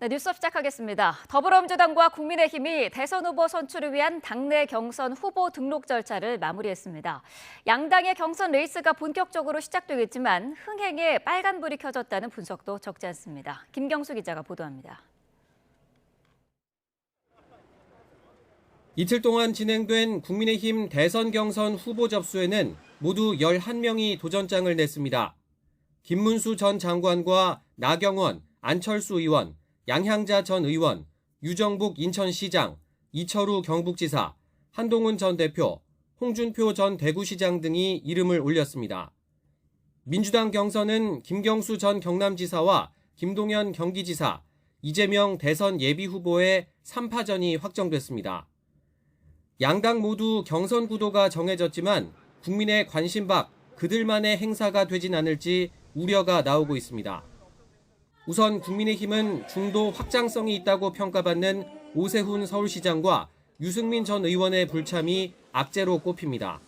네, 뉴스업 시작하겠습니다. 더불어민주당과 국민의힘이 대선 후보 선출을 위한 당내 경선 후보 등록 절차를 마무리했습니다. 양당의 경선 레이스가 본격적으로 시작되겠지만 흥행에 빨간불이 켜졌다는 분석도 적지 않습니다. 김경수 기자가 보도합니다. 이틀 동안 진행된 국민의힘 대선 경선 후보 접수에는 모두 11명이 도전장을 냈습니다. 김문수 전 장관과 나경원, 안철수 의원, 양향자 전 의원, 유정복 인천시장, 이철우 경북지사, 한동훈 전 대표, 홍준표 전 대구시장 등이 이름을 올렸습니다. 민주당 경선은 김경수 전 경남지사와 김동연 경기지사, 이재명 대선 예비후보의 3파전이 확정됐습니다. 양당 모두 경선 구도가 정해졌지만 국민의 관심 밖 그들만의 행사가 되진 않을지 우려가 나오고 있습니다. 우선 국민의힘은 중도 확장성이 있다고 평가받는 오세훈 서울시장과 유승민 전 의원의 불참이 악재로 꼽힙니다.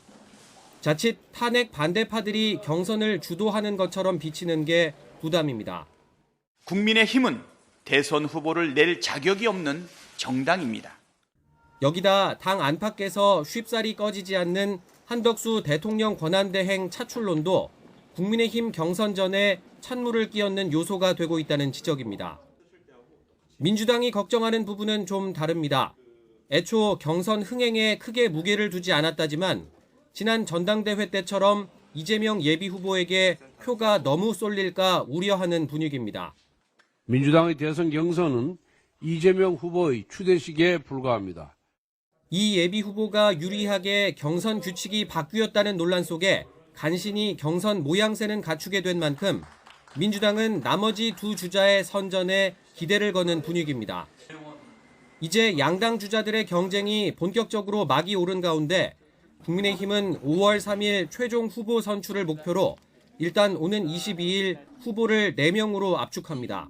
자칫 탄핵 반대파들이 경선을 주도하는 것처럼 비치는 게 부담입니다. 국민의힘은 대선 후보를 낼 자격이 없는 정당입니다. 여기다 당 안팎에서 쉽사리 꺼지지 않는 한덕수 대통령 권한대행 차출론도 국민의힘 경선 전에 찬물을 끼얹는 요소가 되고 있다는 지적입니다. 민주당이 걱정하는 부분은 좀 다릅니다. 애초 경선 흥행에 크게 무게를 두지 않았다지만 지난 전당대회 때처럼 이재명 예비후보에게 표가 너무 쏠릴까 우려하는 분위기입니다. 민주당의 대선 경선은 이재명 후보의 추대식에 불과합니다. 이 예비후보가 유리하게 경선 규칙이 바뀌었다는 논란 속에 간신히 경선 모양새는 갖추게 된 만큼 민주당은 나머지 두 주자의 선전에 기대를 거는 분위기입니다. 이제 양당 주자들의 경쟁이 본격적으로 막이 오른 가운데 국민의힘은 5월 3일 최종 후보 선출을 목표로 일단 오는 22일 후보를 4명으로 압축합니다.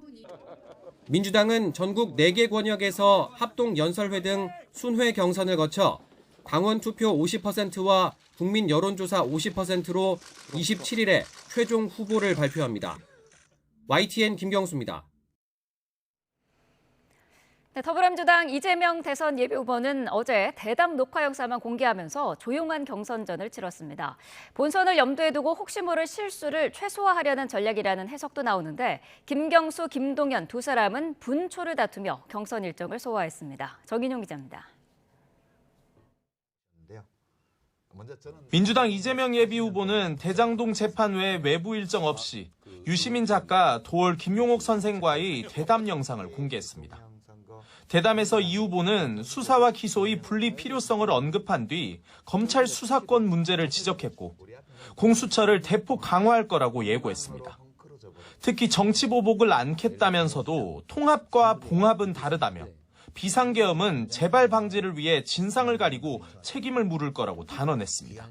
민주당은 전국 4개 권역에서 합동연설회 등 순회 경선을 거쳐 당원 투표 50%와 국민 여론조사 50%로 27일에 최종 후보를 발표합니다. YTN 김경수입니다. 네, 더불어민주당 이재명 대선 예비후보는 어제 대담 녹화 영상만 공개하면서 조용한 경선전을 치렀습니다. 본선을 염두에 두고 혹시 모를 실수를 최소화하려는 전략이라는 해석도 나오는데 김경수, 김동연 두 사람은 분초를 다투며 경선 일정을 소화했습니다. 정인용 기자입니다. 민주당 이재명 예비후보는 대장동 재판 외 외부 일정 없이 유시민 작가, 도올 김용옥 선생과의 대담 영상을 공개했습니다. 대담에서 이 후보는 수사와 기소의 분리 필요성을 언급한 뒤 검찰 수사권 문제를 지적했고 공수처를 대폭 강화할 거라고 예고했습니다. 특히 정치보복을 않겠다면서도 통합과 봉합은 다르다며 비상계엄은 재발 방지를 위해 진상을 가리고 책임을 물을 거라고 단언했습니다.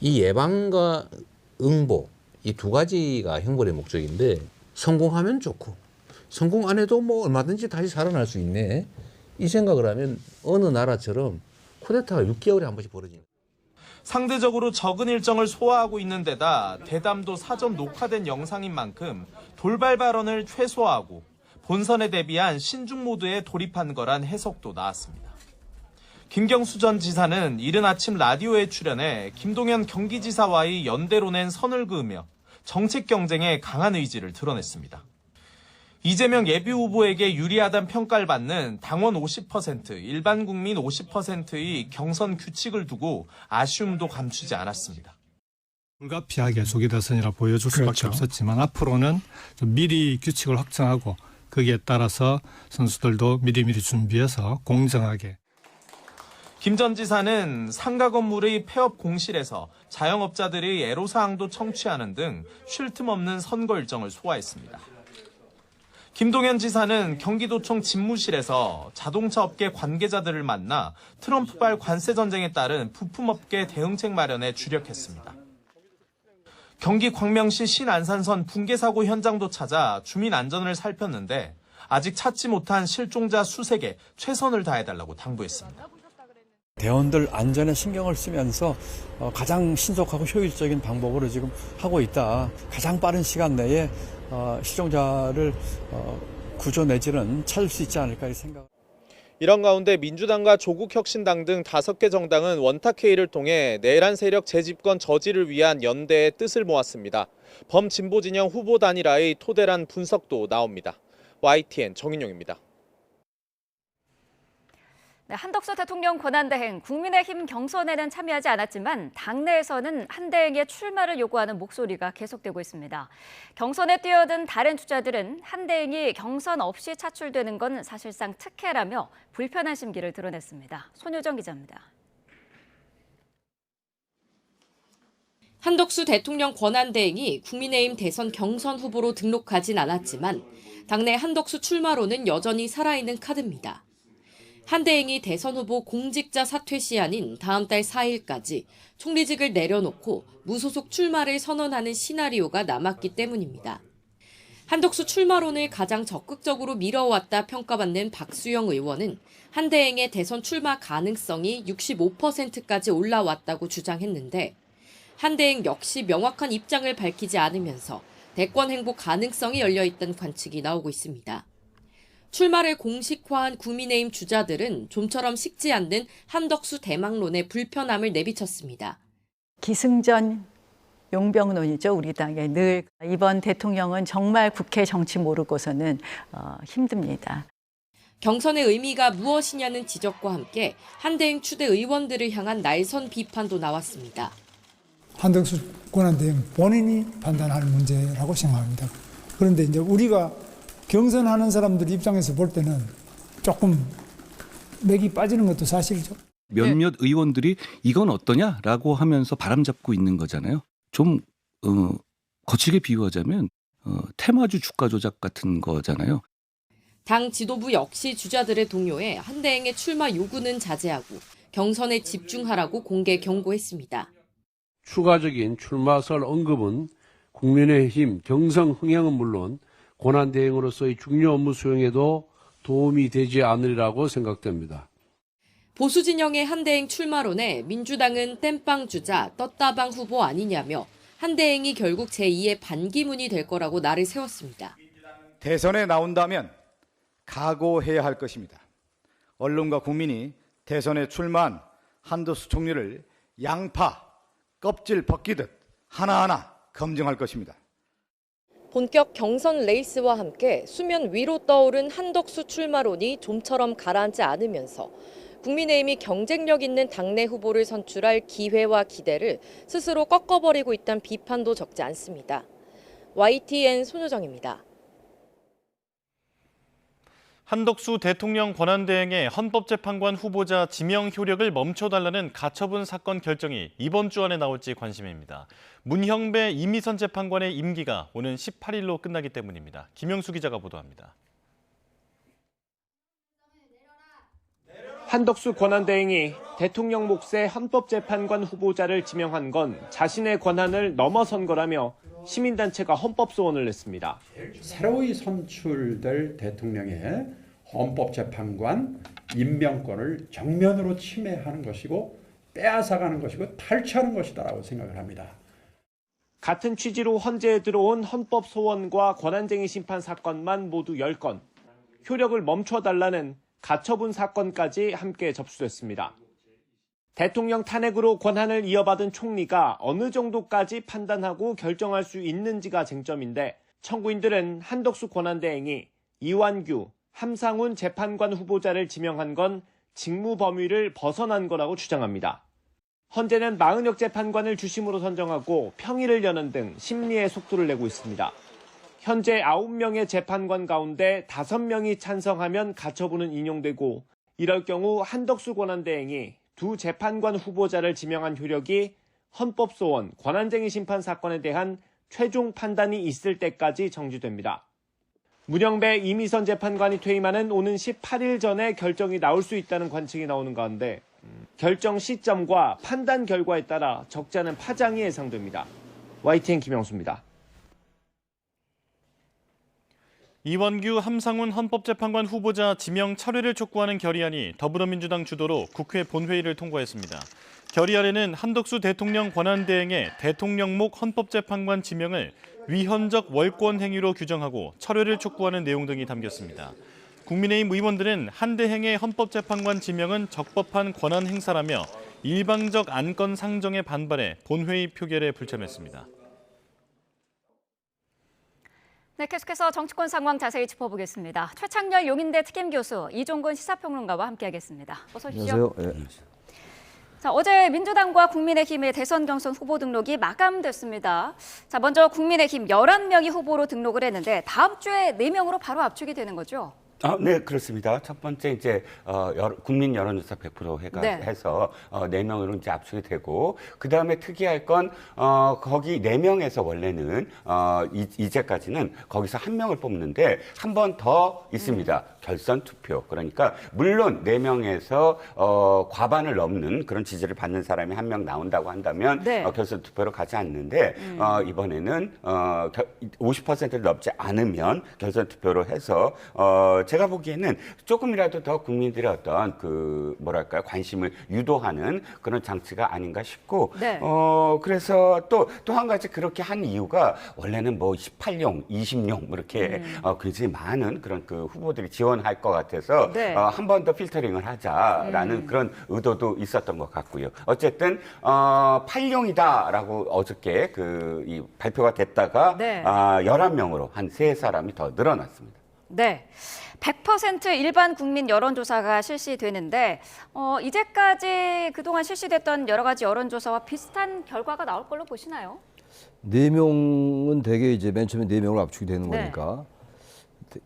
이 예방과 응보, 이 두 가지가 형벌의 목적인데 성공하면 좋고 성공 안 해도 뭐 얼마든지 다시 살아날 수 있네. 이 생각을 하면 어느 나라처럼 쿠데타가 6개월에 한 번씩 벌어집니다. 상대적으로 적은 일정을 소화하고 있는 데다 대담도 사전 녹화된 영상인 만큼 돌발 발언을 최소화하고 본선에 대비한 신중 모드에 돌입한 거란 해석도 나왔습니다. 김경수 전 지사는 이른 아침 라디오에 출연해 김동연 경기지사와의 연대로 낸 선을 그으며 정책 경쟁에 강한 의지를 드러냈습니다. 이재명 예비후보에게 유리하다는 평가를 받는 당원 50%, 일반 국민 50%의 경선 규칙을 두고 아쉬움도 감추지 않았습니다. 불가피하게 조기 대선이라 보여줄 수밖에 없었지만 앞으로는 좀 미리 규칙을 확정하고 거기에 따라서 선수들도 미리미리 준비해서 공정하게. 김 전 지사는 상가 건물의 폐업 공실에서 자영업자들의 애로사항도 청취하는 등 쉴 틈 없는 선거 일정을 소화했습니다. 김동연 지사는 경기도청 집무실에서 자동차 업계 관계자들을 만나 트럼프발 관세 전쟁에 따른 부품업계 대응책 마련에 주력했습니다. 경기 광명시 신안산선 붕괴 사고 현장도 찾아 주민 안전을 살폈는데 아직 찾지 못한 실종자 수색에 최선을 다해달라고 당부했습니다. 대원들 안전에 신경을 쓰면서 가장 신속하고 효율적인 방법으로 지금 하고 있다. 가장 빠른 시간 내에 실종자를 구조 내지는 찾을 수 있지 않을까 생각. 이런 가운데 민주당과 조국혁신당 등 5개 정당은 원탁회의를 통해 내란 세력 재집권 저지를 위한 연대의 뜻을 모았습니다. 범진보 진영 후보 단일화의 토대란 분석도 나옵니다. YTN 정인용입니다. 네, 한덕수 대통령 권한대행 국민의힘 경선에는 참여하지 않았지만 당내에서는 한대행의 출마를 요구하는 목소리가 계속되고 있습니다. 경선에 뛰어든 다른 주자들은 한대행이 경선 없이 차출되는 건 사실상 특혜라며 불편한 심기를 드러냈습니다. 손효정 기자입니다. 한덕수 대통령 권한대행이 국민의힘 대선 경선 후보로 등록하진 않았지만 당내 한덕수 출마론은 여전히 살아있는 카드입니다. 한대행이 대선 후보 공직자 사퇴 시한인 다음 달 4일까지 총리직을 내려놓고 무소속 출마를 선언하는 시나리오가 남았기 때문입니다. 한덕수 출마론을 가장 적극적으로 밀어왔다 평가받는 박수영 의원은 한대행의 대선 출마 가능성이 65%까지 올라왔다고 주장했는데 한대행 역시 명확한 입장을 밝히지 않으면서 대권 행보 가능성이 열려있다는 관측이 나오고 있습니다. 출마를 공식화한 국민의힘 주자들은 좀처럼 식지 않는 한덕수 대망론에 불편함을 내비쳤습니다. 기승전 용병론이죠. 우리 당에 늘 이번 대통령은 정말 국회 정치 모르고서는 힘듭니다. 경선의 의미가 무엇이냐는 지적과 함께 한대행 추대 의원들을 향한 날선 비판도 나왔습니다. 한덕수 권한대행 본인이 판단할 문제라고 생각합니다. 그런데 이제 우리가 경선하는 사람들 입장에서 볼 때는 조금 맥이 빠지는 것도 사실이죠. 몇몇 의원들이 이건 어떠냐라고 하면서 바람잡고 있는 거잖아요. 좀 거칠게 비유하자면 테마주 주가 조작 같은 거잖아요. 당 지도부 역시 주자들의 동요에 한대행의 출마 요구는 자제하고 경선에 집중하라고 공개 경고했습니다. 추가적인 출마설 언급은 국민의힘 경선 흥행은 물론 권한대행으로서의 중요 업무 수행에도 도움이 되지 않으리라고 생각됩니다. 보수 진영의 한대행 출마론에 민주당은 땜빵 주자 떴다방 후보 아니냐며 한대행이 결국 제2의 반기문이 될 거라고 날을 세웠습니다. 대선에 나온다면 각오해야 할 것입니다. 언론과 국민이 대선에 출마한 한덕수 총리를 양파, 껍질 벗기듯 하나하나 검증할 것입니다. 본격 경선 레이스와 함께 수면 위로 떠오른 한덕수 출마론이 좀처럼 가라앉지 않으면서 국민의힘이 경쟁력 있는 당내 후보를 선출할 기회와 기대를 스스로 꺾어버리고 있다는 비판도 적지 않습니다. YTN 손효정입니다. 한덕수 대통령 권한대행의 헌법재판관 후보자 지명 효력을 멈춰달라는 가처분 사건 결정이 이번 주 안에 나올지 관심입니다. 문형배 이미선 재판관의 임기가 오는 18일로 끝나기 때문입니다. 김영수 기자가 보도합니다. 한덕수 권한대행이 대통령 몫의 헌법재판관 후보자를 지명한 건 자신의 권한을 넘어선 거라며 시민단체가 헌법소원을 냈습니다. 새로이 선출될 대통령의 헌법재판관 임명권을 정면으로 침해하는 것이고 빼앗아가는 것이고 탈취하는 것이다라고 생각을 합니다. 같은 취지로 헌재에 들어온 헌법소원과 권한쟁의 심판 사건만 모두 10건, 효력을 멈춰달라는 가처분 사건까지 함께 접수됐습니다. 대통령 탄핵으로 권한을 이어받은 총리가 어느 정도까지 판단하고 결정할 수 있는지가 쟁점인데 청구인들은 한덕수 권한대행이 이완규, 함상훈 재판관 후보자를 지명한 건 직무 범위를 벗어난 거라고 주장합니다. 헌재는 40여 재판관을 주심으로 선정하고 평의를 여는 등 심리에 속도를 내고 있습니다. 현재 9명의 재판관 가운데 5명이 찬성하면 가처분은 인용되고 이럴 경우 한덕수 권한대행이 두 재판관 후보자를 지명한 효력이 헌법소원, 권한쟁의 심판 사건에 대한 최종 판단이 있을 때까지 정지됩니다. 문형배 이미선 재판관이 퇴임하는 오는 18일 전에 결정이 나올 수 있다는 관측이 나오는 가운데 결정 시점과 판단 결과에 따라 적지 않은 파장이 예상됩니다. YTN 김영수입니다. 이완규, 함상훈 헌법재판관 후보자 지명 철회를 촉구하는 결의안이 더불어민주당 주도로 국회 본회의를 통과했습니다. 결의안에는 한덕수 대통령 권한대행의 대통령목 헌법재판관 지명을 위헌적 월권 행위로 규정하고 철회를 촉구하는 내용 등이 담겼습니다. 국민의힘 의원들은 한대행의 헌법재판관 지명은 적법한 권한 행사라며 일방적 안건 상정에 반발해 본회의 표결에 불참했습니다. 네, 계속해서 정치권 상황 자세히 짚어보겠습니다. 최창렬 용인대 특임교수, 이종근 시사평론가와 함께하겠습니다. 어서 오십시오. 안녕하세요. 네. 자, 어제 민주당과 국민의힘의 대선 경선 후보 등록이 마감됐습니다. 자, 먼저 국민의힘 11명이 후보로 등록을 했는데 다음 주에 4명으로 바로 압축이 되는 거죠? 네, 그렇습니다. 첫 번째 이제 국민 여론조사 100% 해서 4명으로 이제 압축이 되고, 그 다음에 특이할 건 거기 4명에서 원래는 이제까지는 거기서 1명을 뽑는데 한 번 더 있습니다. 결선 투표. 그러니까 물론 4명에서 과반을 넘는 그런 지지를 받는 사람이 1명 나온다고 한다면 결선 투표로 가지 않는데 이번에는 50%를 넘지 않으면 결선 투표로 해서 제가 보기에는 조금이라도 더 국민들의 어떤 그 뭐랄까요, 관심을 유도하는 그런 장치가 아닌가 싶고, 그래서 또 한 가지 그렇게 한 이유가 원래는 뭐 18용, 20용 뭐 이렇게 굉장히 많은 그런 그 후보들이 지원할 것 같아서 한 번 더 필터링을 하자라는 그런 의도도 있었던 것 같고요. 어쨌든 8용이다라고 어저께 이 발표가 됐다가 11명으로 한 3사람이 더 늘어났습니다. 네. 100% 일반 국민 여론조사가 실시되는데 이제까지 그동안 실시됐던 여러 가지 여론조사와 비슷한 결과가 나올 걸로 보시나요? 4명은 대개 이제 맨 처음에 4명으로 압축이 되는 거니까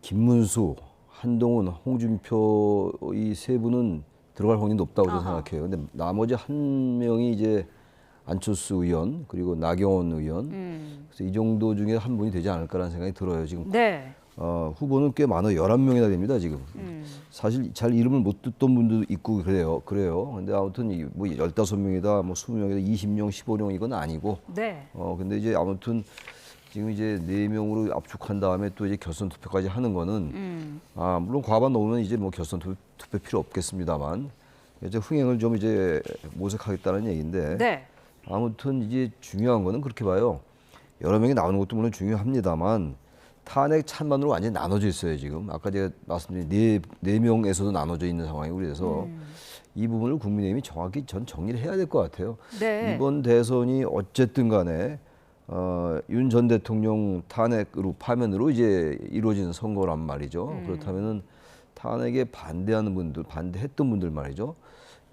김문수, 한동훈, 홍준표 이 세 분은 들어갈 확률이 높다고 저는 생각해요. 근데 나머지 1명이 이제 안철수 의원 그리고 나경원 의원 그래서 이 정도 중에 한 분이 되지 않을까라는 생각이 들어요. 지금 후보는 꽤 많아요. 11명이나 됩니다, 지금. 사실 잘 이름을 못 듣던 분도 있고 그래요. 근데 아무튼 뭐 15명이다, 뭐 20명이다, 20명, 15명 이건 아니고. 근데 이제 아무튼 지금 이제 4명으로 압축한 다음에 또 이제 결선 투표까지 하는 거는 물론 과반 넘으면 이제 뭐 결선 투표 필요 없겠습니다만 이제 흥행을 좀 이제 모색하겠다는 얘기인데 아무튼 이제 중요한 거는 그렇게 봐요. 여러 명이 나오는 것도 물론 중요합니다만 탄핵 찬반으로 완전히 나눠져 있어요, 지금. 아까 제가 말씀드린 4명에서도 나눠져 있는 상황이고 그래서 이 부분을 국민의힘이 정확히 전 정리를 해야 될 것 같아요. 이번 대선이 어쨌든 간에 윤 전 대통령 탄핵으로 파면으로 이제 이루어진 선거란 말이죠. 그렇다면은 탄핵에 반대하는 분들, 반대했던 분들 말이죠.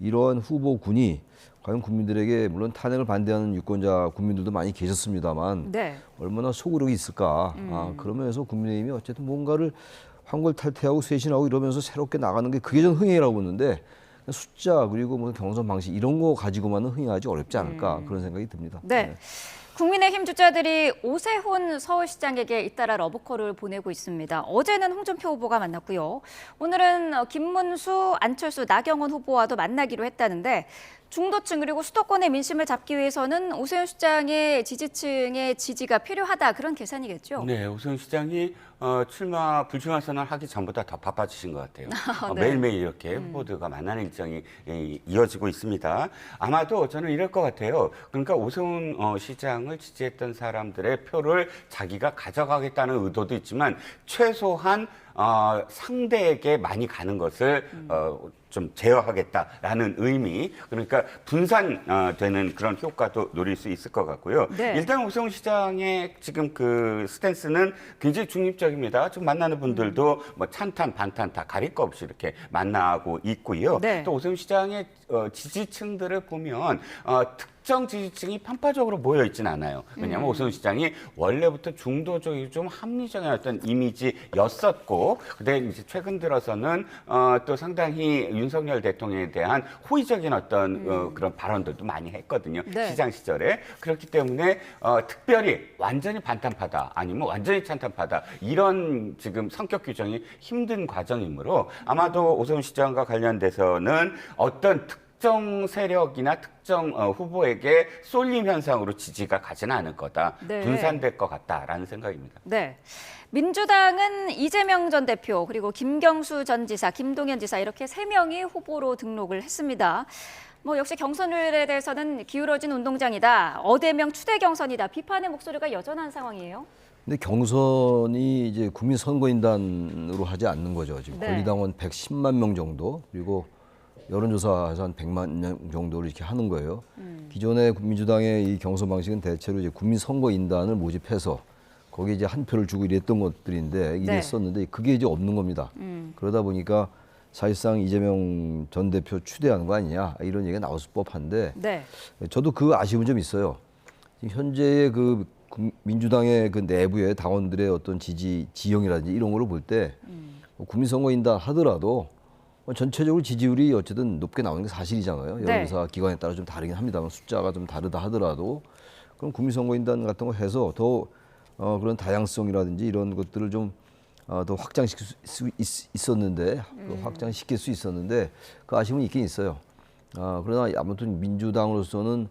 이러한 후보군이 과연 국민들에게 물론 탄핵을 반대하는 유권자 국민들도 많이 계셨습니다만 얼마나 소구력이 있을까. 그러면서 국민의힘이 어쨌든 뭔가를 황골탈퇴하고 쇄신하고 이러면서 새롭게 나가는 게 그게 전 흥행이라고 보는데 숫자 그리고 뭐 경선 방식 이런 거 가지고만은 흥행하기 어렵지 않을까 그런 생각이 듭니다. 국민의힘 주자들이 오세훈 서울시장에게 잇따라 러브콜을 보내고 있습니다. 어제는 홍준표 후보가 만났고요. 오늘은 김문수, 안철수, 나경원 후보와도 만나기로 했다는데 중도층 그리고 수도권의 민심을 잡기 위해서는 오세훈 시장의 지지층의 지지가 필요하다 그런 계산이겠죠? 네, 오세훈 시장이 불출마 선언을 하기 전보다 더 바빠지신 것 같아요. 네. 매일매일 이렇게 후보들과 만나는 일정이 이어지고 있습니다. 아마도 저는 이럴 것 같아요. 그러니까 오세훈 시장을 지지했던 사람들의 표를 자기가 가져가겠다는 의도도 있지만 최소한 상대에게 많이 가는 것을 좀 제어하겠다라는 의미, 그러니까 분산되는 그런 효과도 노릴 수 있을 것 같고요. 일단 오세훈 시장의 지금 그 스탠스는 굉장히 중립적입니다. 좀 만나는 분들도 뭐 찬탄, 반탄 다 가릴 거 없이 이렇게 만나고 있고요. 또 오세훈 시장의 지지층들을 보면 특정 지지층이 편파적으로 모여 있지는 않아요. 왜냐하면 오세훈 시장이 원래부터 중도적이고 좀 합리적인 어떤 이미지였었고, 근데 이제 최근 들어서는 또 상당히 윤석열 대통령에 대한 호의적인 어떤 그런 발언들도 많이 했거든요. 시장 시절에. 그렇기 때문에 특별히 완전히 반탄파다 아니면 완전히 찬탄파다 이런 지금 성격 규정이 힘든 과정이므로 아마도 오세훈 시장과 관련돼서는 어떤 특정 세력이나 특정 후보에게 쏠림 현상으로 지지가 가지는 않을 거다. 분산될 것 같다라는 생각입니다. 민주당은 이재명 전 대표 그리고 김경수 전 지사, 김동연 지사 이렇게 3명이 후보로 등록을 했습니다. 뭐 역시 경선룰에 대해서는 기울어진 운동장이다, 어대명 추대 경선이다 비판의 목소리가 여전한 상황이에요. 근데 경선이 이제 국민선거인단으로 하지 않는 거죠. 지금 네. 권리당원 110만 명 정도, 그리고 여론조사에서 한 100만 명 정도를 이렇게 하는 거예요. 기존의 민주당의 이 경선 방식은 대체로 이제 국민선거인단을 모집해서 거기에 이제 한 표를 주고 이랬던 것들인데 이랬었는데 그게 이제 없는 겁니다. 그러다 보니까 사실상 이재명 전 대표 추대하는 거 아니냐 이런 얘기가 나올 법한데 네. 저도 그 아쉬운 점이 있어요. 현재의 그 민주당의 그 내부의 당원들의 어떤 지형이라든지 이런 거를 볼 때 국민선거인단 하더라도 전체적으로 지지율이 어쨌든 높게 나오는 게 사실이잖아요. 네. 여론조사 기관에 따라 좀 다르긴 합니다만 숫자가 좀 다르다 하더라도 그럼 국민선거인단 같은 거 해서 더 그런 다양성이라든지 이런 것들을 좀 더 확장시킬 수 있었는데 확장시킬 수 있었는데 그 아쉬움은 있긴 있어요. 그러나 아무튼 민주당으로서는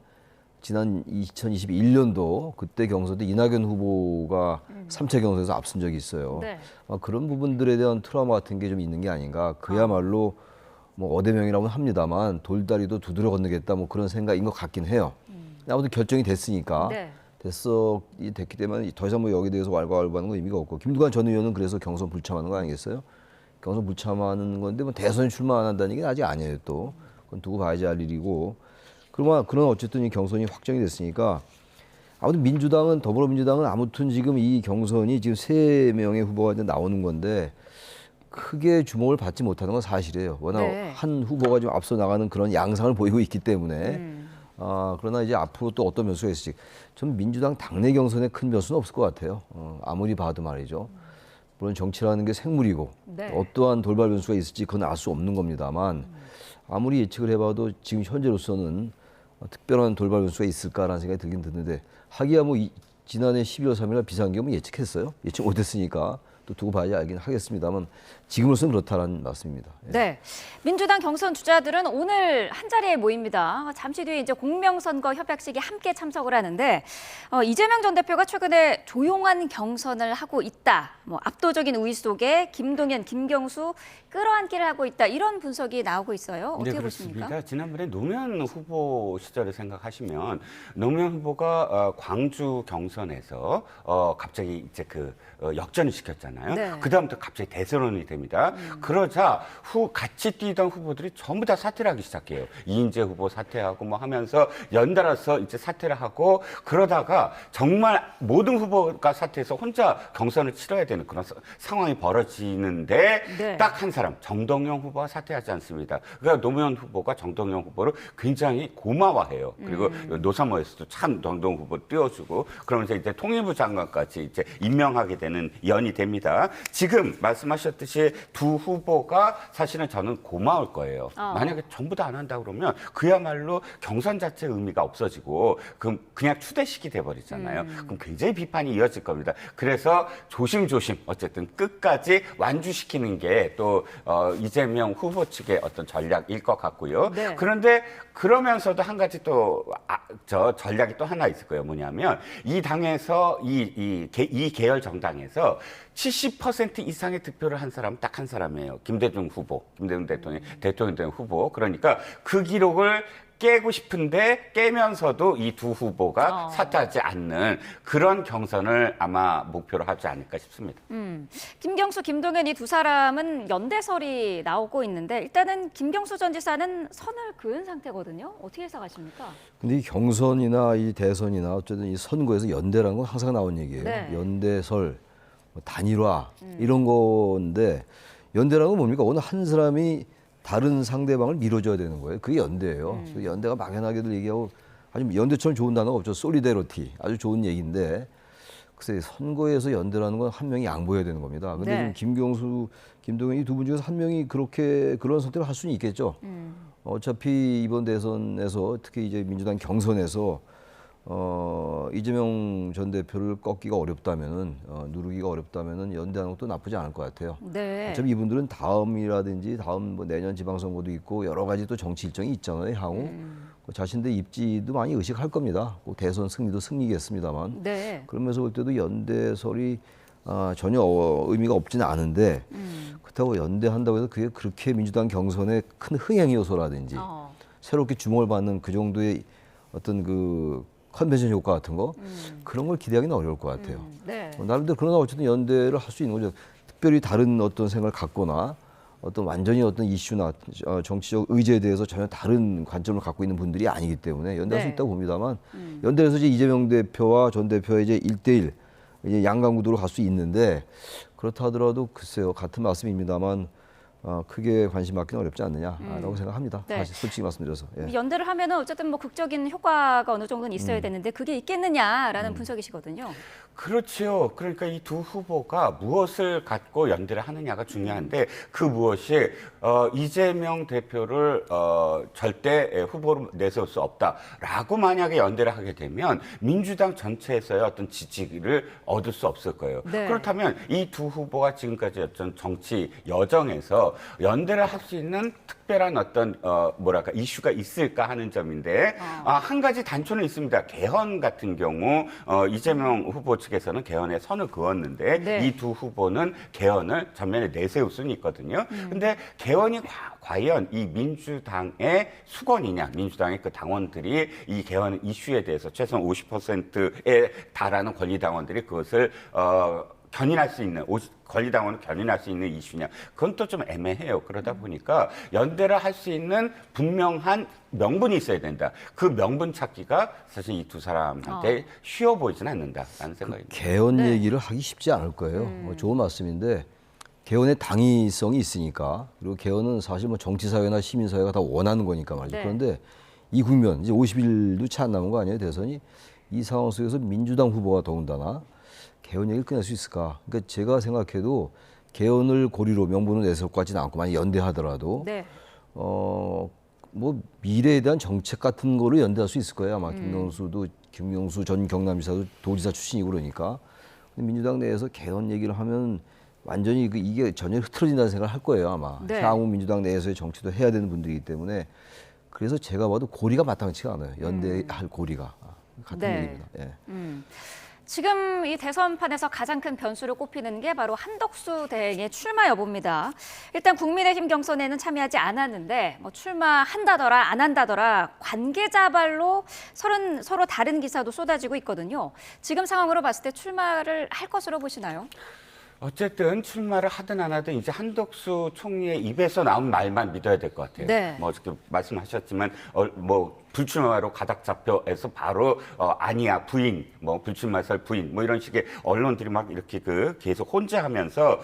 지난 2021년도 그때 경선 때 이낙연 후보가 3차 경선에서 앞선 적이 있어요. 네. 그런 부분들에 대한 트라우마 같은 게 좀 있는 게 아닌가. 그야말로 뭐 어대명이라고는 합니다만 돌다리도 두드려 건너겠다 뭐 그런 생각인 것 같긴 해요. 아무튼 결정이 됐으니까 네. 됐기 때문에 더 이상 뭐 여기에 대해서 왈가왈부하는 건 의미가 없고 김두관 전 의원은 그래서 경선 불참하는 거 아니겠어요? 경선 불참하는 건데 뭐 대선에 출마 안 한다는 게 아직 아니에요 또. 그건 두고 봐야지 할 일이고. 그러나 어쨌든 이 경선이 확정이 됐으니까 아무튼 더불어민주당은 아무튼 지금 이 경선이 지금 3명의 후보가 이제 나오는 건데 크게 주목을 받지 못하는 건 사실이에요. 워낙 네. 한 후보가 좀 앞서 나가는 그런 양상을 보이고 있기 때문에 그러나 이제 앞으로 또 어떤 변수가 있을지 전 민주당 당내 경선에 큰 변수는 없을 것 같아요. 아무리 봐도 말이죠. 물론 정치라는 게 생물이고 네. 어떠한 돌발 변수가 있을지 그건 알 수 없는 겁니다만 아무리 예측을 해봐도 지금 현재로서는 특별한 돌발 변수가 있을까라는 생각이 들긴 드는데 하기야 뭐 지난해 12월 3일 비상계엄을 예측했어요. 예측 못했으니까 또 두고 봐야 알긴 하겠습니다만 지금으로서는 그렇다는 말씀입니다. 예. 네. 민주당 경선 주자들은 오늘 한자리에 모입니다. 잠시 뒤에 이제 공명선거 협약식에 함께 참석을 하는데 이재명 전 대표가 최근에 조용한 경선을 하고 있다. 뭐 압도적인 우위 속에 김동연, 김경수 끌어안기를 하고 있다. 이런 분석이 나오고 있어요. 어떻게 네, 보십니까? 그렇습니다. 지난번에 노무현 후보 시절을 생각하시면 노무현 후보가 광주 경선에서 갑자기 이제 역전을 시켰잖아요. 네. 그다음부터 갑자기 대선언이 됩니다. 그러자 같이 뛰던 후보들이 전부 다 사퇴를 하기 시작해요. 이인재 후보 사퇴하고 뭐 하면서 연달아서 이제 사퇴를 하고 그러다가 정말 모든 후보가 사퇴해서 혼자 경선을 치러야 되는 그런 상황이 벌어지는데 네. 딱 한 사람 정동영 후보가 사퇴하지 않습니다. 그러니까 노무현 후보가 정동영 후보를 굉장히 고마워해요. 그리고 노사모에서도 참 정동영 후보 띄워주고 그러면서 이제 통일부 장관까지 이제 임명하게 되는 연이 됩니다. 지금 말씀하셨듯이 두 후보가 사실은 저는 고마울 거예요. 만약에 전부 다 안 한다 그러면 그야말로 경선 자체 의미가 없어지고 그냥 추대식이 돼버리잖아요. 그럼 굉장히 비판이 이어질 겁니다. 그래서 조심조심 어쨌든 끝까지 완주시키는 게 또 이재명 후보 측의 어떤 전략일 것 같고요. 네. 그런데 그러면서도 한 가지 또 전략이 또 하나 있을 거예요. 뭐냐면 이 당에서 이 계열 정당에서 70% 이상의 득표를 한 사람은 딱 한 사람이에요. 김대중 대통령 된 후보. 그러니까 그 기록을 깨고 싶은데 깨면서도 이 두 후보가 사퇴하지 않는 그런 경선을 아마 목표로 하지 않을까 싶습니다. 김경수, 김동연 이 두 사람은 연대설이 나오고 있는데 일단은 김경수 전 지사는 선을 그은 상태거든요. 어떻게 해석하십니까? 근데 이 경선이나 이 대선이나 어쨌든 이 선거에서 연대라는 건 항상 나온 얘기예요. 네. 연대설, 뭐 단일화 이런 건데 연대라는 건 뭡니까? 어느 한 사람이 다른 상대방을 밀어줘야 되는 거예요. 그게 연대예요. 그 연대가 막연하게들 얘기하고 아주 연대처럼 좋은 단어가 없죠. 솔리데러티 아주 좋은 얘기인데 글쎄 선거에서 연대라는 건 한 명이 양보해야 되는 겁니다. 근데 네. 지금 김경수, 김동연 이 두 분 중에서 한 명이 그런 선택을 할 수는 있겠죠. 어차피 이번 대선에서 특히 이제 민주당 경선에서 이재명 전 대표를 꺾기가 어렵다면은 누르기가 어렵다면은 연대하는 것도 나쁘지 않을 것 같아요. 네. 어차피 이분들은 다음이라든지 다음 뭐 내년 지방선거도 있고 여러 가지 또 정치 일정이 있잖아요. 향후 자신들 입지도 많이 의식할 겁니다. 꼭 대선 승리도 승리겠습니다만. 네. 그러면서 볼 때도 연대설이 전혀 의미가 없지는 않은데 그렇다고 연대한다고 해서 그게 그렇게 민주당 경선의 큰 흥행 요소라든지 새롭게 주목을 받는 그 정도의 어떤 컨벤션 효과 같은 거 그런 걸 기대하기는 어려울 것 같아요. 네. 나름대로 그러나 어쨌든 연대를 할 수 있는 거죠. 특별히 다른 어떤 생각을 갖거나 어떤 완전히 어떤 이슈나 정치적 의제에 대해서 전혀 다른 관점을 갖고 있는 분들이 아니기 때문에 연대할 수 네. 있다고 봅니다만 연대에서 이제 이재명 대표와 전 대표의 이제 1대1 이제 양강구도로 갈 수 있는데 그렇다 하더라도 글쎄요 같은 말씀입니다만 크게 관심 받기는 어렵지 않느냐라고 생각합니다. 네. 사실 솔직히 말씀드려서. 예. 연대를 하면은 어쨌든 뭐 극적인 효과가 어느 정도는 있어야 되는데 그게 있겠느냐라는 분석이시거든요. 그렇지요. 그러니까 이 두 후보가 무엇을 갖고 연대를 하느냐가 중요한데 그 무엇이 이재명 대표를 절대 후보로 내세울 수 없다라고 만약에 연대를 하게 되면 민주당 전체에서의 어떤 지지를 얻을 수 없을 거예요. 네. 그렇다면 이 두 후보가 지금까지 어떤 정치 여정에서 연대를 할 수 있는 특별한 어떤 뭐랄까 이슈가 있을까 하는 점인데 한 가지 단초는 있습니다. 개헌 같은 경우 이재명 후보 측에서는 개헌에 선을 그었는데 네. 이 두 후보는 개헌을 전면에 내세울 수는 있거든요. 근데 개헌이 과연 이 민주당의 수건이냐, 민주당의 그 당원들이 이 개헌 이슈에 대해서 최소한 50%에 달하는 권리당원들이 그것을 견인할 수 있는 권리당원을 견인할 수 있는 이슈냐, 그건 또 좀 애매해요. 그러다 보니까 연대를 할 수 있는 분명한 명분이 있어야 된다. 그 명분 찾기가 사실 이 두 사람한테 쉬워 보이지는 않는다라는 생각입니다. 개헌 얘기를 하기 쉽지 않을 거예요. 좋은 말씀인데 개헌의 당위성이 있으니까, 그리고 개헌은 사실 뭐 정치사회나 시민사회가 다 원하는 거니까 말이죠. 네. 그런데 이 국면, 이제 50일도 채 안 남은 거 아니에요, 대선이? 이 상황 속에서 민주당 후보가 더군다나 개헌 얘기를 끝낼 수 있을까? 그러니까 제가 생각해도 개헌을 고리로 명분을 내세울 것 같지는 않고, 만약 연대하더라도 네. 뭐 미래에 대한 정책 같은 거로 연대할 수 있을 거예요. 아마 김명수 전 경남지사도 도지사 출신이고 그러니까. 근데 민주당 내에서 개헌 얘기를 하면 완전히 이게 전혀 흐트러진다는 생각을 할 거예요, 아마. 네. 향후 민주당 내에서의 정치도 해야 되는 분들이기 때문에. 그래서 제가 봐도 고리가 마땅치가 않아요. 연대할 고리가. 같은 네. 얘기입니다. 예. 지금 이 대선판에서 가장 큰 변수를 꼽히는 게 바로 한덕수 대행의 출마 여부입니다. 일단 국민의힘 경선에는 참여하지 않았는데 뭐 출마한다더라 안 한다더라 관계자 발로 서로 다른 기사도 쏟아지고 있거든요. 지금 상황으로 봤을 때 출마를 할 것으로 보시나요? 어쨌든 출마를 하든 안 하든 이제 한덕수 총리의 입에서 나온 말만 믿어야 될 것 같아요. 네. 뭐 어저께 말씀하셨지만 뭐 불출마로 가닥 잡혀서 바로 아니야 부인, 뭐 불출마설 부인, 뭐 이런 식의 언론들이 막 이렇게 계속 혼재하면서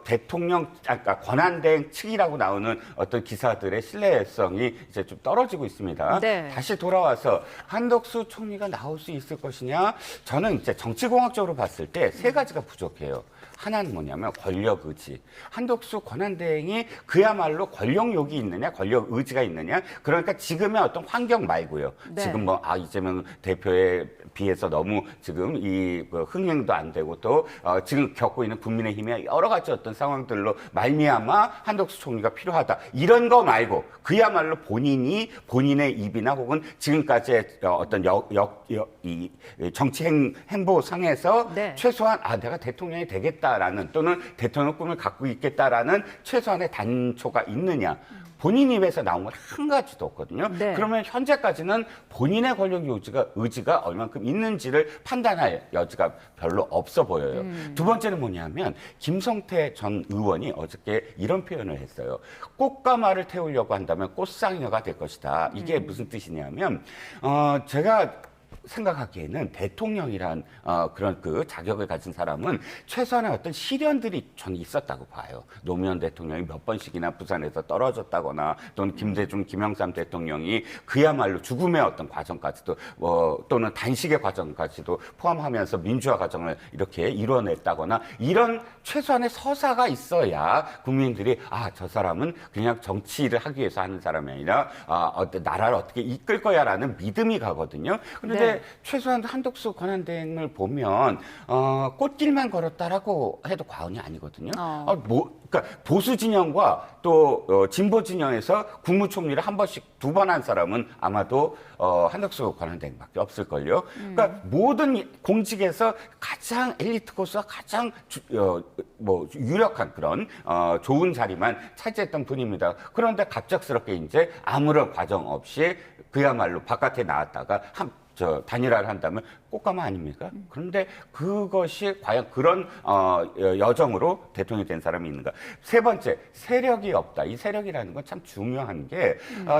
대통령 아까 권한대행 측이라고 나오는 어떤 기사들의 신뢰성이 이제 좀 떨어지고 있습니다. 네. 다시 돌아와서 한덕수 총리가 나올 수 있을 것이냐? 저는 이제 정치공학적으로 봤을 때 세 가지가 부족해요. 하나는 뭐냐면 권력 의지. 한덕수 권한대행이 그야말로 권력욕이 있느냐, 권력 의지가 있느냐. 그러니까 지금의 어떤 환경 말고요. 네. 지금 뭐 이재명 대표에 비해서 너무 지금 이 흥행도 안 되고 또 지금 겪고 있는 국민의힘의 여러 가지 어떤 상황들로 말미암아 한덕수 총리가 필요하다. 이런 거 말고 그야말로 본인의 입이나 혹은 지금까지의 어떤 이 정치 행보상에서 네. 최소한 내가 대통령이 되겠다라는 또는 대통령 꿈을 갖고 있겠다라는 최소한의 단초가 있느냐. 본인 입에서 나온 건 한 가지도 없거든요. 네. 그러면 현재까지는 본인의 권력 의지가 얼만큼 있는지를 판단할 여지가 별로 없어 보여요. 두 번째는 뭐냐면 김성태 전 의원이 어저께 이런 표현을 했어요. 꽃가마를 태우려고 한다면 꽃상녀가 될 것이다. 이게 무슨 뜻이냐면 제가 생각하기에는 대통령이란 그런 자격을 가진 사람은 최소한의 어떤 시련들이 저는 있었다고 봐요. 노무현 대통령이 몇 번씩이나 부산에서 떨어졌다거나 또는 김대중, 김영삼 대통령이 그야말로 죽음의 어떤 과정까지도 또는 단식의 과정까지도 포함하면서 민주화 과정을 이렇게 이뤄냈다거나 이런 최소한의 서사가 있어야 국민들이 저 사람은 그냥 정치를 하기 위해서 하는 사람이 아니라 나라를 어떻게 이끌 거야라는 믿음이 가거든요. 그런데 네. 최소한 한덕수 권한대행을 보면 꽃길만 걸었다라고 해도 과언이 아니거든요. 그러니까 보수 진영과 또 진보 진영에서 국무총리를 한 번씩 2번 한 사람은 아마도 한덕수 권한대행밖에 없을걸요. 그러니까 모든 공직에서 가장 엘리트 코스와 가장 유력한 그런 좋은 자리만 차지했던 분입니다. 그런데 갑작스럽게 이제 아무런 과정 없이 그야말로 바깥에 나왔다가 단일화를 한다면 꽃가마 아닙니까? 그런데 그것이 과연 그런 여정으로 대통령이 된 사람이 있는가? 세 번째, 세력이 없다. 이 세력이라는 건 참 중요한 게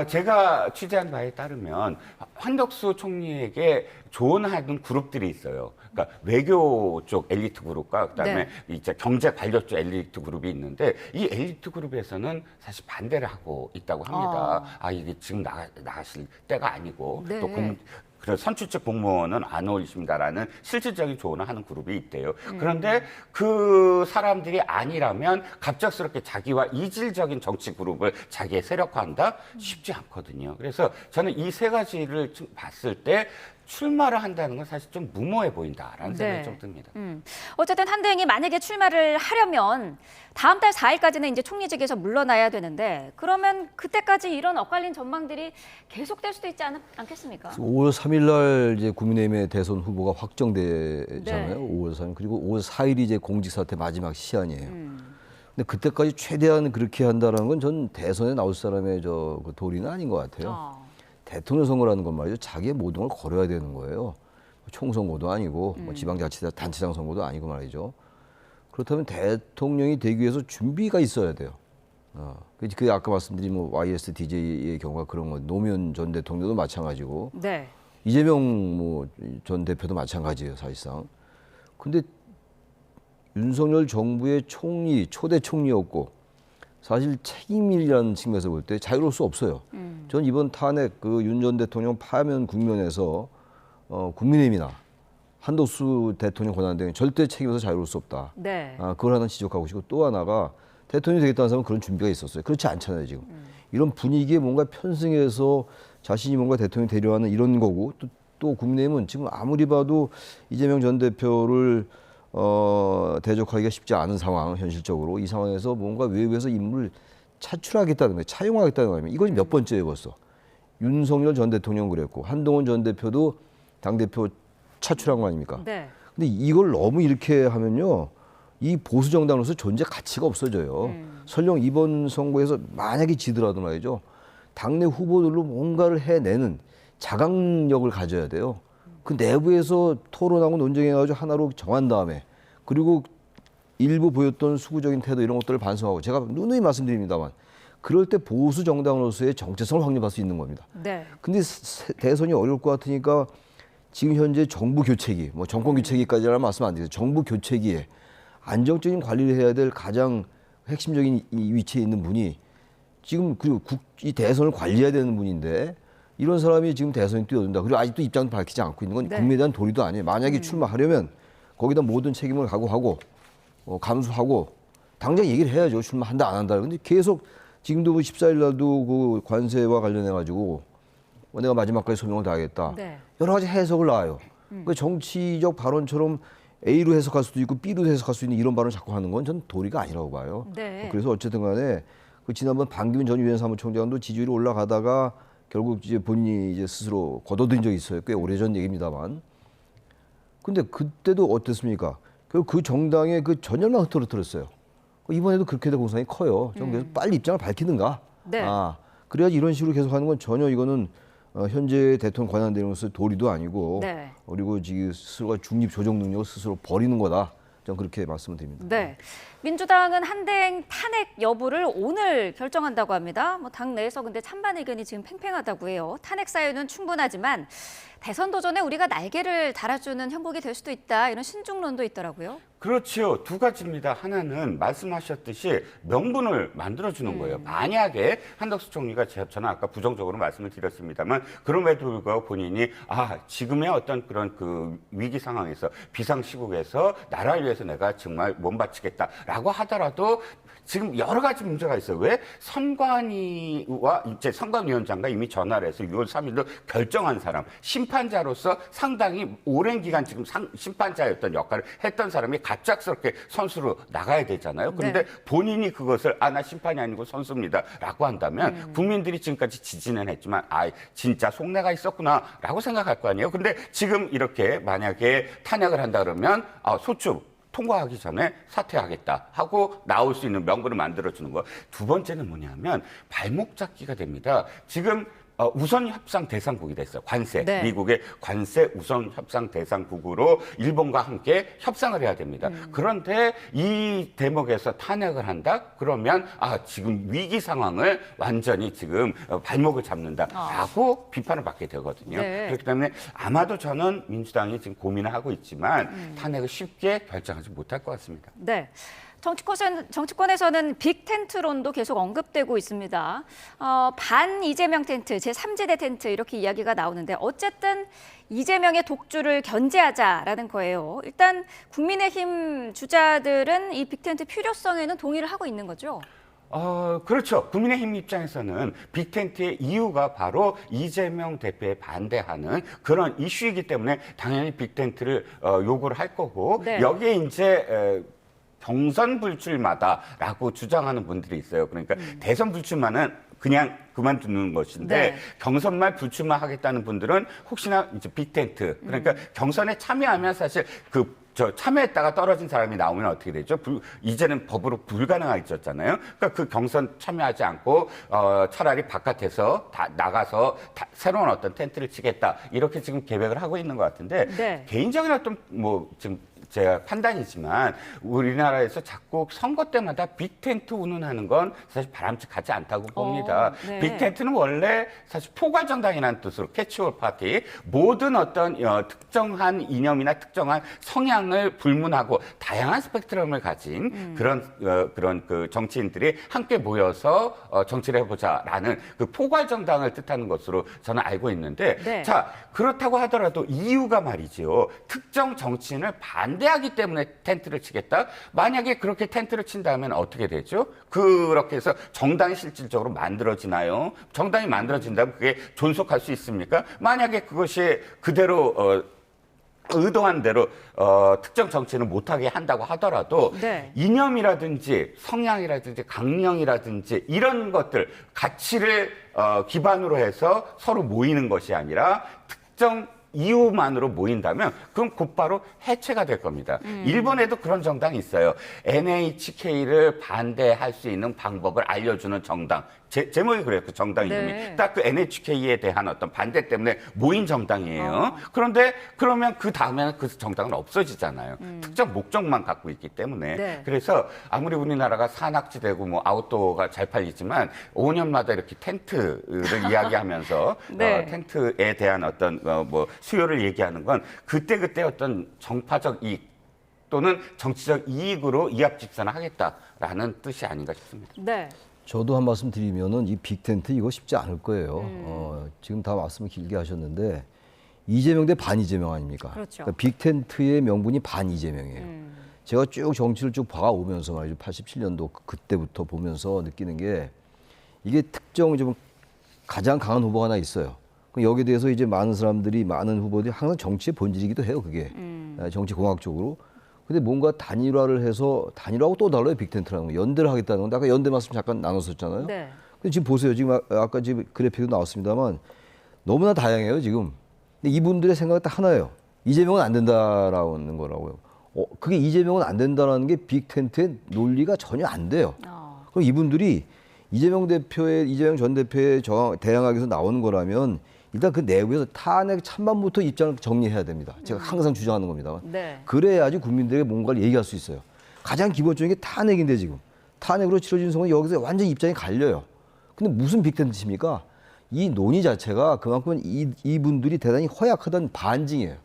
제가 취재한 바에 따르면 한덕수 총리에게 조언하는 그룹들이 있어요. 그러니까 외교 쪽 엘리트 그룹과 그다음에 이제 경제 관료 쪽 엘리트 그룹이 있는데 이 엘리트 그룹에서는 사실 반대를 하고 있다고 합니다. 이게 지금 나가실 때가 아니고 또 그런 선출직 공무원은 안 어울리십니다라는 실질적인 조언을 하는 그룹이 있대요. 그런데 그 사람들이 아니라면 갑작스럽게 자기와 이질적인 정치 그룹을 자기의 세력화한다? 쉽지 않거든요. 그래서 저는 이 세 가지를 봤을 때 출마를 한다는 건 사실 좀 무모해 보인다라는 생각이 좀 듭니다. 어쨌든 한대행이 만약에 출마를 하려면 다음 달 4일까지는 이제 총리직에서 물러나야 되는데 그러면 그때까지 이런 엇갈린 전망들이 계속될 수도 있지 않겠습니까? 5월 3일 날 이제 국민의힘의 대선 후보가 확정되잖아요. 5월 3일. 그리고 5월 4일이 이제 공직사퇴 마지막 시한이에요. 근데 그때까지 최대한 그렇게 한다는 건 전 대선에 나올 사람의 그 도리는 아닌 것 같아요. 대통령 선거라는 건 말이죠. 자기의 모든 걸 걸어야 되는 거예요. 총선거도 아니고 뭐 지방자치단체장 선거도 아니고 말이죠. 그렇다면 대통령이 되기 위해서 준비가 있어야 돼요. 그 아까 말씀드린 뭐 YSDJ의 경우가 그런 거, 노무현 전 대통령도 마찬가지고, 이재명 뭐 전 대표도 마찬가지예요, 사실상. 근데 윤석열 정부의 총리, 초대 총리였고, 사실 책임이라는 측면에서 볼 때 자유로울 수 없어요. 전 이번 탄핵 그 윤 전 대통령 파면 국면에서 국민의힘이나 한덕수 대통령 권한대행은 절대 책임에서 자유로울 수 없다. 그걸 하나 지적하고 싶고, 또 하나가 대통령이 되겠다는 사람은 그런 준비가 있었어요. 그렇지 않잖아요, 지금. 이런 분위기에 뭔가 편승해서 자신이 뭔가 대통령이 되려 하는 이런 거고, 또 국민의힘은 지금 아무리 봐도 이재명 전 대표를 대적하기가 쉽지 않은 상황, 현실적으로. 이 상황에서 뭔가 외부에서 인물을 차출하겠다는 거예요. 차용하겠다는 거예요. 이것이 몇 번째예요, 벌써. 윤석열 전 대통령 그랬고, 한동훈 전 대표도 당대표 차출한 거 아닙니까? 근데 이걸 너무 이렇게 하면요, 이 보수 정당으로서 존재 가치가 없어져요. 설령 이번 선거에서 만약에 지더라도 말이죠, 당내 후보들로 뭔가를 해내는 자강력을 가져야 돼요. 그 내부에서 토론하고 논쟁해가지고 하나로 정한 다음에, 그리고 일부 보였던 수구적인 태도 이런 것들을 반성하고, 제가 누누이 말씀드립니다만 그럴 때 보수 정당으로서의 정체성을 확립할 수 있는 겁니다. 근데 대선이 어려울 것 같으니까 지금 현재 정부 교체기, 뭐 정권 교체기까지라는 말씀 안 드려요. 정부 교체기에 안정적인 관리를 해야 될 가장 핵심적인 이 위치에 있는 분이 지금, 그리고 이 대선을 관리해야 되는 분인데, 이런 사람이 지금 대선에 뛰어든다. 그리고 아직도 입장도 밝히지 않고 있는 건 국민에 대한 도리도 아니에요. 만약에 출마하려면 거기다 모든 책임을 각오하고 감수하고 당장 얘기를 해야죠. 출마한다 안 한다. 근데 계속 지금도 14일 날도 그 관세와 관련해 가지고 내가 마지막까지 소명을 다하겠다. 여러 가지 해석을 놔요. 그 정치적 발언처럼 A로 해석할 수도 있고 B로 해석할 수 있는 이런 발언을 자꾸 하는 건 전 도리가 아니라고 봐요. 그래서 어쨌든 간에 그 지난번 반기문 전 유엔 사무총장도 지지율이 올라가다가 결국 이제 본인이 이제 스스로 거둬들인 적이 있어요. 꽤 오래전 얘기입니다만. 근데 그때도 어땠습니까? 결국 그 정당의 그 전열만 흐트러뜨렸어요. 이번에도 그렇게 될 공산이 커요. 좀 그래서 빨리 입장을 밝히든가. 그래야지 이런 식으로 계속하는 건 전혀 이거는 현재 대통령 권한대행으로서의 도리도 아니고, 그리고 지금 스스로가 중립 조정 능력을 스스로 버리는 거다. 저는 그렇게 말씀을 드립니다. 민주당은 한대행 탄핵 여부를 오늘 결정한다고 합니다. 뭐 당 내에서 근데 찬반 의견이 지금 팽팽하다고 해요. 탄핵 사유는 충분하지만 대선 도전에 우리가 날개를 달아주는 형국이 될 수도 있다. 이런 신중론도 있더라고요. 그렇죠. 두 가지입니다. 하나는 말씀하셨듯이 명분을 만들어주는 거예요. 만약에 한덕수 총리가, 저는 아까 부정적으로 말씀을 드렸습니다만, 그럼에도 불구하고 본인이 지금의 어떤 그런 그 위기 상황에서, 비상시국에서 나라를 위해서 내가 정말 몸바치겠다라고 하더라도 지금 여러 가지 문제가 있어요. 왜? 선관위와 이제 선관위원장과 이미 전화를 해서 6월 3일로 결정한 사람, 심판자로서 상당히 오랜 기간 지금 심판자였던 역할을 했던 사람이 갑작스럽게 선수로 나가야 되잖아요. 그런데 본인이 그것을 나 심판이 아니고 선수입니다 라고 한다면 국민들이 지금까지 지지는 했지만 진짜 속내가 있었구나 라고 생각할 거 아니에요. 근데 지금 이렇게 만약에 탄핵을 한다 그러면 소추 통과하기 전에 사퇴하겠다 하고 나올 수 있는 명분을 만들어주는 거. 두 번째는 뭐냐면 발목 잡기가 됩니다. 지금 우선 협상 대상국이 됐어요. 관세. 네. 미국의 관세 우선 협상 대상국으로 일본과 함께 협상을 해야 됩니다. 그런데 이 대목에서 탄핵을 한다? 그러면 지금 위기 상황을 완전히 지금 발목을 잡는다라고 비판을 받게 되거든요. 네. 그렇기 때문에 아마도 저는 민주당이 지금 고민을 하고 있지만 탄핵을 쉽게 결정하지 못할 것 같습니다. 네. 정치권에서는 빅텐트론도 계속 언급되고 있습니다. 반 이재명 텐트, 제3지대 텐트 이렇게 이야기가 나오는데 어쨌든 이재명의 독주를 견제하자라는 거예요. 일단 국민의힘 주자들은 이 빅텐트 필요성에는 동의를 하고 있는 거죠? 그렇죠. 국민의힘 입장에서는 빅텐트의 이유가 바로 이재명 대표에 반대하는 그런 이슈이기 때문에 당연히 빅텐트를 요구를 할 거고 네. 여기에 이제 경선 불출마다라고 주장하는 분들이 있어요. 그러니까 대선 불출마는 그냥 그만두는 것인데 네. 경선만 불출마하겠다는 분들은 혹시나 이제 빅텐트 그러니까 경선에 참여하면 사실 참여했다가 떨어진 사람이 나오면 어떻게 되죠? 이제는 법으로 불가능해졌잖아요. 그러니까 그 경선 참여하지 않고 차라리 바깥에서 나가서 새로운 어떤 텐트를 치겠다 이렇게 지금 계획을 하고 있는 것 같은데 네. 개인적인 어떤 지금 제가 판단이지만 우리나라에서 자꾸 선거 때마다 빅텐트 운운하는 건 사실 바람직하지 않다고 봅니다. 네. 빅텐트는 원래 사실 포괄정당이라는 뜻으로 캐치올 파티 모든 어떤 특정한 이념이나 특정한 성향을 불문하고 다양한 스펙트럼을 가진 그런 그 정치인들이 함께 모여서 정치를 해보자라는 그 포괄정당을 뜻하는 것으로 저는 알고 있는데 네. 자 그렇다고 하더라도 이유가 말이죠. 특정 정치인을 반대하기 때문에 텐트를 치겠다? 만약에 그렇게 텐트를 친다면 어떻게 되죠? 그렇게 해서 정당이 실질적으로 만들어지나요? 정당이 만들어진다면 그게 존속할 수 있습니까? 만약에 그것이 그대로 의도한 대로 특정 정치는 못하게 한다고 하더라도 네. 이념이라든지 성향이라든지 강령이라든지 이런 것들 가치를 기반으로 해서 서로 모이는 것이 아니라 특정 이유만으로 모인다면 그건 곧바로 해체가 될 겁니다. 일본에도 그런 정당이 있어요. NHK를 반대할 수 있는 방법을 알려주는 정당. 제목이 그래요. 그 정당 이름이. 네. 딱 그 NHK에 대한 어떤 반대 때문에 모인 정당이에요. 그런데 그러면 그 다음에는 그 정당은 없어지잖아요. 특정 목적만 갖고 있기 때문에. 네. 그래서 아무리 우리나라가 산악지대고 아웃도어가 잘 팔리지만 5년마다 이렇게 텐트를 이야기하면서 네. 텐트에 대한 어떤 수요를 얘기하는 건 그때그때 어떤 정파적 이익 또는 정치적 이익으로 이합집산을 하겠다라는 뜻이 아닌가 싶습니다. 네. 저도 한 말씀 드리면은 이 빅텐트 이거 쉽지 않을 거예요. 지금 다 말씀을 길게 하셨는데 이재명 대 반 이재명 아닙니까? 그렇죠. 그러니까 빅텐트의 명분이 반 이재명이에요. 제가 쭉 정치를 쭉 봐오면서 말이죠. 87년도 그때부터 보면서 느끼는 게 이게 특정 좀 가장 강한 후보가 하나 있어요. 여기에 대해서 이제 많은 사람들이 많은 후보들이 항상 정치의 본질이기도 해요. 그게 정치 공학적으로. 근데 뭔가 단일화를 해서 단일화하고 또 달라요. 빅텐트라는 거. 연대를 하겠다는 건데 아까 연대 말씀 잠깐 나눴었잖아요. 네. 근데 지금 보세요. 지금 아까 지금 그래픽도 나왔습니다만 너무나 다양해요. 지금. 근데 이분들의 생각은 딱 하나예요. 이재명은 안 된다라는 거라고요. 그게 이재명은 안 된다라는 게 빅텐트의 논리가 전혀 안 돼요. 그럼 이분들이 이재명 전 대표의 대항하기 위해서 나오는 거라면 일단 그 내부에서 탄핵 찬반부터 입장을 정리해야 됩니다. 제가 항상 주장하는 겁니다. 네. 그래야지 국민들에게 뭔가를 얘기할 수 있어요. 가장 기본적인 게 탄핵인데 지금. 탄핵으로 치러진 선거는 여기서 완전히 입장이 갈려요. 근데 무슨 빅텐트입니까? 이 논의 자체가 그만큼 이분들이 대단히 허약하다는 반증이에요.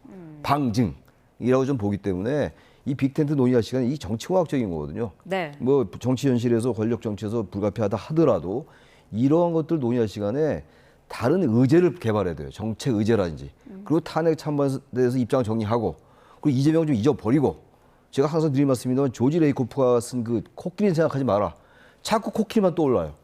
방증이라고 좀 보기 때문에 이 빅텐트 논의할 시간은 이 정치공학적인 거거든요. 네. 정치 현실에서 권력 정치에서 불가피하다 하더라도 이러한 것들 논의할 시간에 다른 의제를 개발해야 돼요. 정책 의제라든지. 그리고 탄핵 찬반에 대해서 입장을 정리하고 그리고 이재명 좀 잊어버리고 제가 항상 드린 말씀입니다만 조지 레이코프가 쓴 그 코끼리는 생각하지 마라. 자꾸 코끼리만 떠올라요.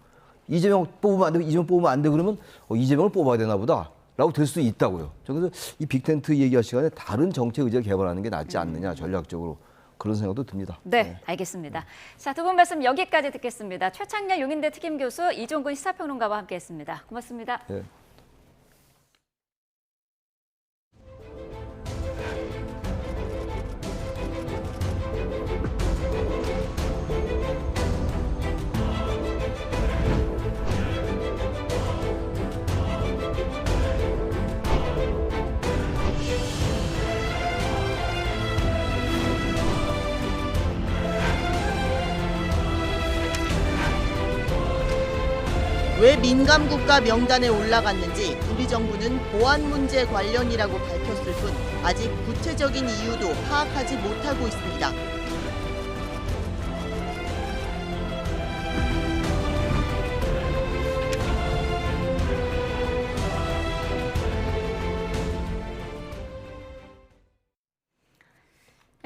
이재명 뽑으면 안 되고 이재명 뽑으면 안 돼 그러면 이재명을 뽑아야 되나 보다 라고 될 수도 있다고요. 그래서 이 빅텐트 얘기할 시간에 다른 정책 의제를 개발하는 게 낫지 않느냐 전략적으로 그런 생각도 듭니다. 네, 알겠습니다. 자, 두 분 말씀 여기까지 듣겠습니다. 최창렬 용인대 특임교수, 이종근 시사평론가와 함께했습니다. 고맙습니다. 네. 왜 민감국가 명단에 올라갔는지 우리 정부는 보안 문제 관련이라고 밝혔을 뿐 아직 구체적인 이유도 파악하지 못하고 있습니다.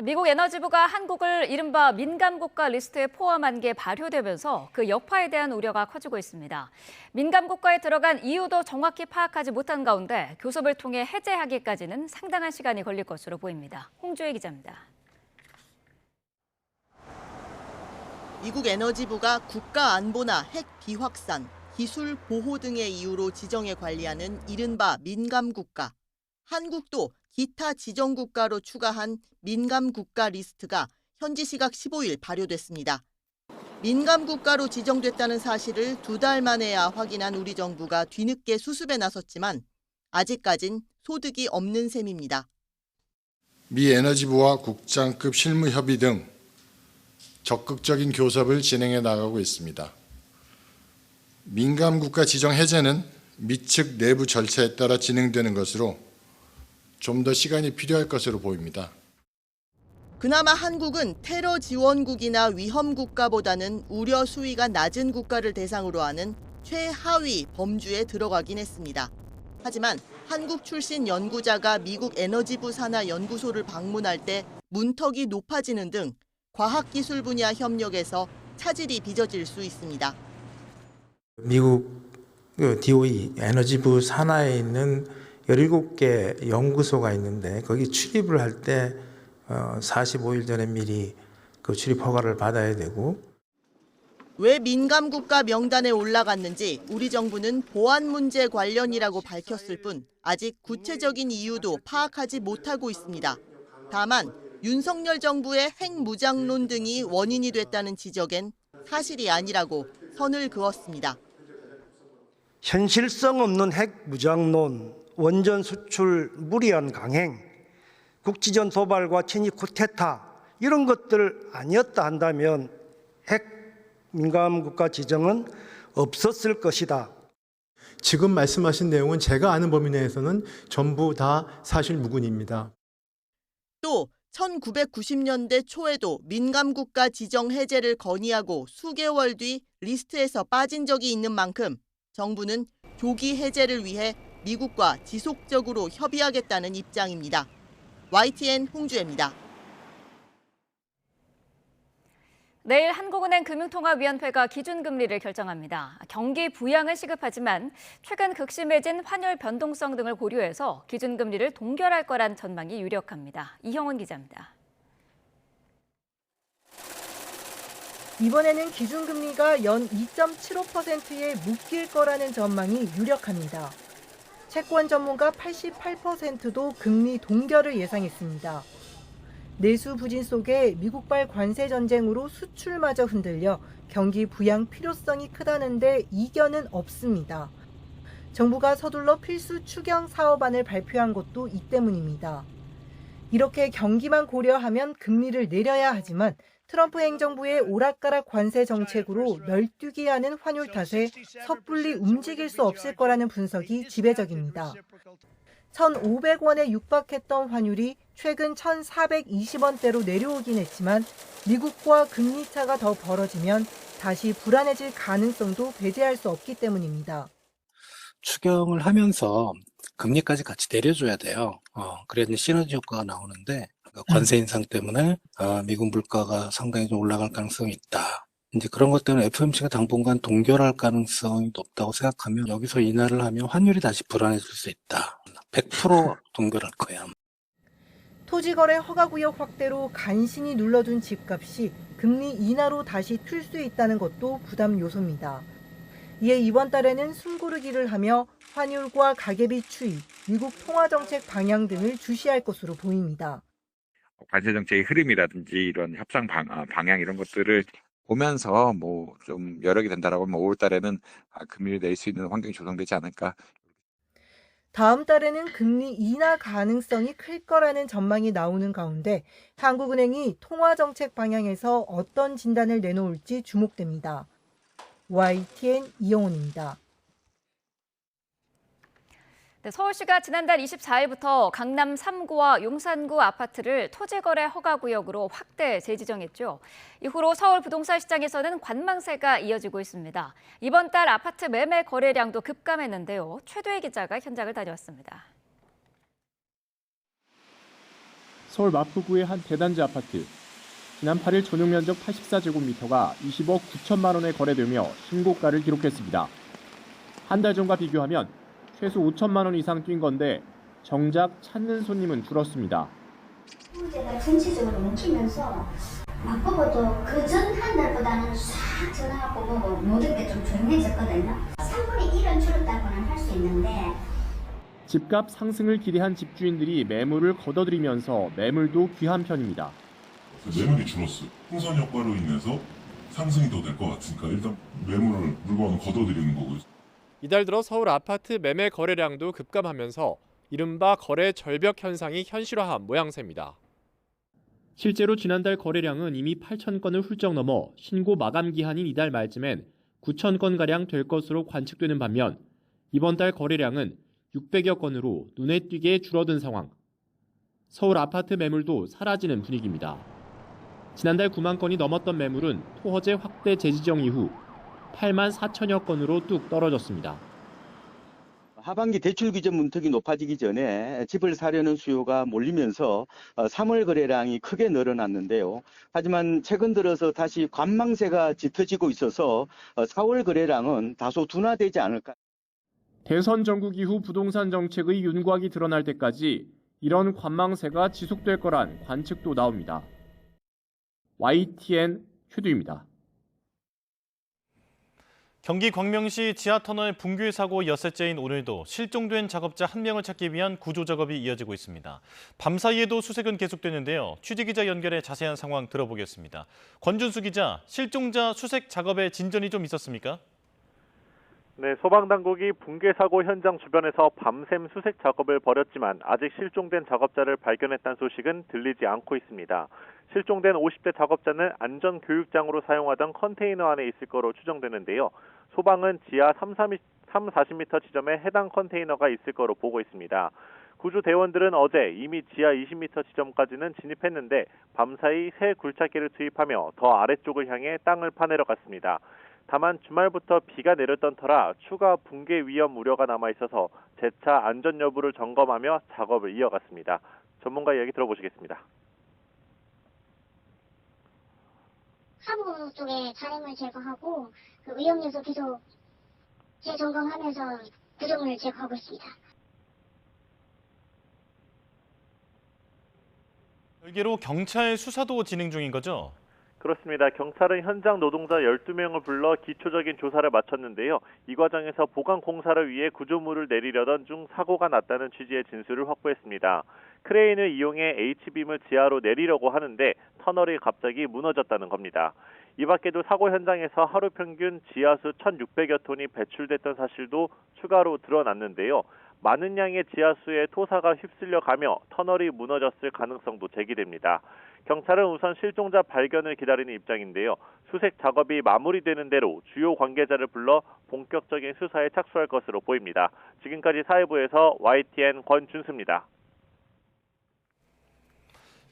미국 에너지부가 한국을 이른바 민감국가 리스트에 포함한 게 발효되면서 그 여파에 대한 우려가 커지고 있습니다. 민감국가에 들어간 이유도 정확히 파악하지 못한 가운데 교섭을 통해 해제하기까지는 상당한 시간이 걸릴 것으로 보입니다. 홍주혜 기자입니다. 미국 에너지부가 국가 안보나 핵 비확산, 기술 보호 등의 이유로 지정해 관리하는 이른바 민감국가. 한국도 기타 지정국가로 추가한 민감국가 리스트가 현지 시각 15일 발효됐습니다. 민감국가로 지정됐다는 사실을 2달 만에야 확인한 우리 정부가 뒤늦게 수습에 나섰지만 아직까진 소득이 없는 셈입니다. 미 에너지부와 국장급 실무협의 등 적극적인 교섭을 진행해 나가고 있습니다. 민감국가 지정 해제는 미 측 내부 절차에 따라 진행되는 것으로 좀 더 시간이 필요할 것으로 보입니다. 그나마 한국은 테러 지원국이나 위험 국가보다는 우려 수위가 낮은 국가를 대상으로 하는 최하위 범주에 들어가긴 했습니다. 하지만 한국 출신 연구자가 미국 에너지부 산하 연구소를 방문할 때 문턱이 높아지는 등 과학기술 분야 협력에서 차질이 빚어질 수 있습니다. 미국 DOE 에너지부 산하에 있는 17개 연구소가 있는데 거기 출입을 할 때 45일 전에 미리 그 출입 허가를 받아야 되고. 왜 민감국가 명단에 올라갔는지 우리 정부는 보안 문제 관련이라고 밝혔을 뿐 아직 구체적인 이유도 파악하지 못하고 있습니다. 다만 윤석열 정부의 핵무장론 등이 원인이 됐다는 지적엔 사실이 아니라고 선을 그었습니다. 현실성 없는 핵무장론, 원전 수출 무리한 강행, 국지전 도발과 친위 쿠데타 이런 것들 아니었다 한다면 핵 민감국가 지정은 없었을 것이다. 지금 말씀하신 내용은 제가 아는 범위 내에서는 전부 다 사실 무근입니다. 또 1990년대 초에도 민감국가 지정 해제를 건의하고 수개월 뒤 리스트에서 빠진 적이 있는 만큼 정부는 조기 해제를 위해 미국과 지속적으로 협의하겠다는 입장입니다. YTN 홍주혜입니다. 내일 한국은행 금융통화위원회가 기준금리를 결정합니다. 경기 부양은 시급하지만 최근 극심해진 환율 변동성 등을 고려해서 기준금리를 동결할 거란 전망이 유력합니다. 이형원 기자입니다. 이번에는 기준금리가 연 2.75%에 묶일 거라는 전망이 유력합니다. 채권 전문가 88%도 금리 동결을 예상했습니다. 내수 부진 속에 미국발 관세 전쟁으로 수출마저 흔들려 경기 부양 필요성이 크다는데 이견은 없습니다. 정부가 서둘러 필수 추경 사업안을 발표한 것도 이 때문입니다. 이렇게 경기만 고려하면 금리를 내려야 하지만 트럼프 행정부의 오락가락 관세 정책으로 널뛰게 하는 환율 탓에 섣불리 움직일 수 없을 거라는 분석이 지배적입니다. 1,500원에 육박했던 환율이 최근 1,420원대로 내려오긴 했지만 미국과 금리 차가 더 벌어지면 다시 불안해질 가능성도 배제할 수 없기 때문입니다. 추경을 하면서 금리까지 같이 내려줘야 돼요. 그래야 시너지 효과가 나오는데 관세 인상 때문에 미국 물가가 상당히 좀 올라갈 가능성이 있다. 이제 그런 것 때문에 FOMC가 당분간 동결할 가능성이 높다고 생각하면 여기서 인하를 하면 환율이 다시 불안해질 수 있다. 100% 동결할 거야. 토지거래 허가구역 확대로 간신히 눌러둔 집값이 금리 인하로 다시 튈 수 있다는 것도 부담 요소입니다. 이에 이번 달에는 숨고르기를 하며 환율과 가계비 추이, 미국 통화정책 방향 등을 주시할 것으로 보입니다. 관세 정책의 흐름이라든지 이런 협상 방향 이런 것들을 보면서 좀 여력이 된다라고 하면 5월 달에는 금리를 낼 수 있는 환경이 조성되지 않을까. 다음 달에는 금리 인하 가능성이 클 거라는 전망이 나오는 가운데 한국은행이 통화정책 방향에서 어떤 진단을 내놓을지 주목됩니다. YTN 이영훈입니다. 네, 서울시가 지난달 24일부터 강남 3구와 용산구 아파트를 토지거래 허가구역으로 확대 재지정했죠. 이후로 서울 부동산 시장에서는 관망세가 이어지고 있습니다. 이번 달 아파트 매매 거래량도 급감했는데요. 최도혜 기자가 현장을 다녀왔습니다. 서울 마포구의 한 대단지 아파트. 지난 8일 전용 면적 84제곱미터가 20억 9천만 원에 거래되며 신고가를 기록했습니다. 한 달 전과 비교하면 최소 5천만 원 이상 뛴 건데 정작 찾는 손님은 줄었습니다. 문제가 전체적으로 뭉치면서 마포구도 그전 한 달보다는 싹 전화가 오고 모든 게 좀 조용해졌거든요. 3분의 1은 줄었다고는 할 수 있는데 집값 상승을 기대한 집주인들이 매물을 걷어들이면서 매물도 귀한 편입니다. 매물이 줄었어요. 풍선 효과로 인해서 상승이 더 될 것 같으니까 일단 물건을 걷어들이는 거고요. 이달 들어 서울 아파트 매매 거래량도 급감하면서 이른바 거래 절벽 현상이 현실화한 모양새입니다. 실제로 지난달 거래량은 이미 8천 건을 훌쩍 넘어 신고 마감 기한인 이달 말쯤엔 9천 건가량 될 것으로 관측되는 반면 이번 달 거래량은 600여 건으로 눈에 띄게 줄어든 상황. 서울 아파트 매물도 사라지는 분위기입니다. 지난달 9만 건이 넘었던 매물은 토허제 확대 재지정 이후 8만 4천여 건으로 뚝 떨어졌습니다. 하반기 대출 규제 문턱이 높아지기 전에 집을 사려는 수요가 몰리면서 3월 거래량이 크게 늘어났는데요. 하지만 최근 들어서 다시 관망세가 짙어지고 있어서 4월 거래량은 다소 둔화되지 않을까. 대선 전국 이후 부동산 정책의 윤곽이 드러날 때까지 이런 관망세가 지속될 거란 관측도 나옵니다. YTN 최두입니다. 경기 광명시 지하터널 붕괴 사고 엿새째인 오늘도 실종된 작업자 1명을 찾기 위한 구조 작업이 이어지고 있습니다. 밤사이에도 수색은 계속되는데요. 취재기자 연결해 자세한 상황 들어보겠습니다. 권준수 기자, 실종자 수색 작업에 진전이 좀 있었습니까? 네, 소방당국이 붕괴 사고 현장 주변에서 밤샘 수색 작업을 벌였지만 아직 실종된 작업자를 발견했다는 소식은 들리지 않고 있습니다. 실종된 50대 작업자는 안전교육장으로 사용하던 컨테이너 안에 있을 거로 추정되는데요. 소방은 지하 40m 지점에 해당 컨테이너가 있을 거로 보고 있습니다. 구조대원들은 어제 이미 지하 20m 지점까지는 진입했는데 밤사이 새 굴착기를 투입하며 더 아래쪽을 향해 땅을 파내러 갔습니다. 다만 주말부터 비가 내렸던 터라 추가 붕괴 위험 우려가 남아있어서 재차 안전 여부를 점검하며 작업을 이어갔습니다. 전문가 이야기 들어보시겠습니다. 하부 쪽에 잔해물 제거하고 그 위험 요소 계속 재점검하면서 구조물을 제거하고 있습니다. 별개로 경찰 수사도 진행 중인 거죠? 그렇습니다. 경찰은 현장 노동자 12명을 불러 기초적인 조사를 마쳤는데요. 이 과정에서 보강 공사를 위해 구조물을 내리려던 중 사고가 났다는 취지의 진술을 확보했습니다. 크레인을 이용해 H빔을 지하로 내리려고 하는데 터널이 갑자기 무너졌다는 겁니다. 이 밖에도 사고 현장에서 하루 평균 지하수 1,600여 톤이 배출됐던 사실도 추가로 드러났는데요. 많은 양의 지하수에 토사가 휩쓸려 가며 터널이 무너졌을 가능성도 제기됩니다. 경찰은 우선 실종자 발견을 기다리는 입장인데요. 수색 작업이 마무리되는 대로 주요 관계자를 불러 본격적인 수사에 착수할 것으로 보입니다. 지금까지 사회부에서 YTN 권준수입니다.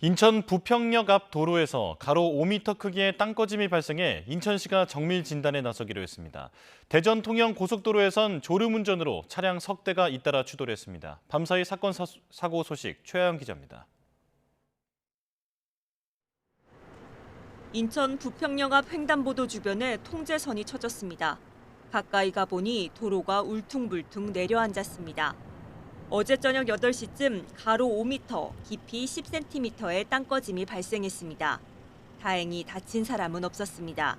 인천 부평역 앞 도로에서 가로 5m 크기의 땅꺼짐이 발생해 인천시가 정밀 진단에 나서기로 했습니다. 대전 통영 고속도로에선 졸음운전으로 차량 석 대가 잇따라 추돌 했습니다. 밤사이 사건 사고 소식 최하영 기자입니다. 인천 부평역 앞 횡단보도 주변에 통제선이 쳐졌습니다. 가까이 가보니 도로가 울퉁불퉁 내려앉았습니다. 어제 저녁 8시쯤 가로 5m, 깊이 10cm의 땅꺼짐이 발생했습니다. 다행히 다친 사람은 없었습니다.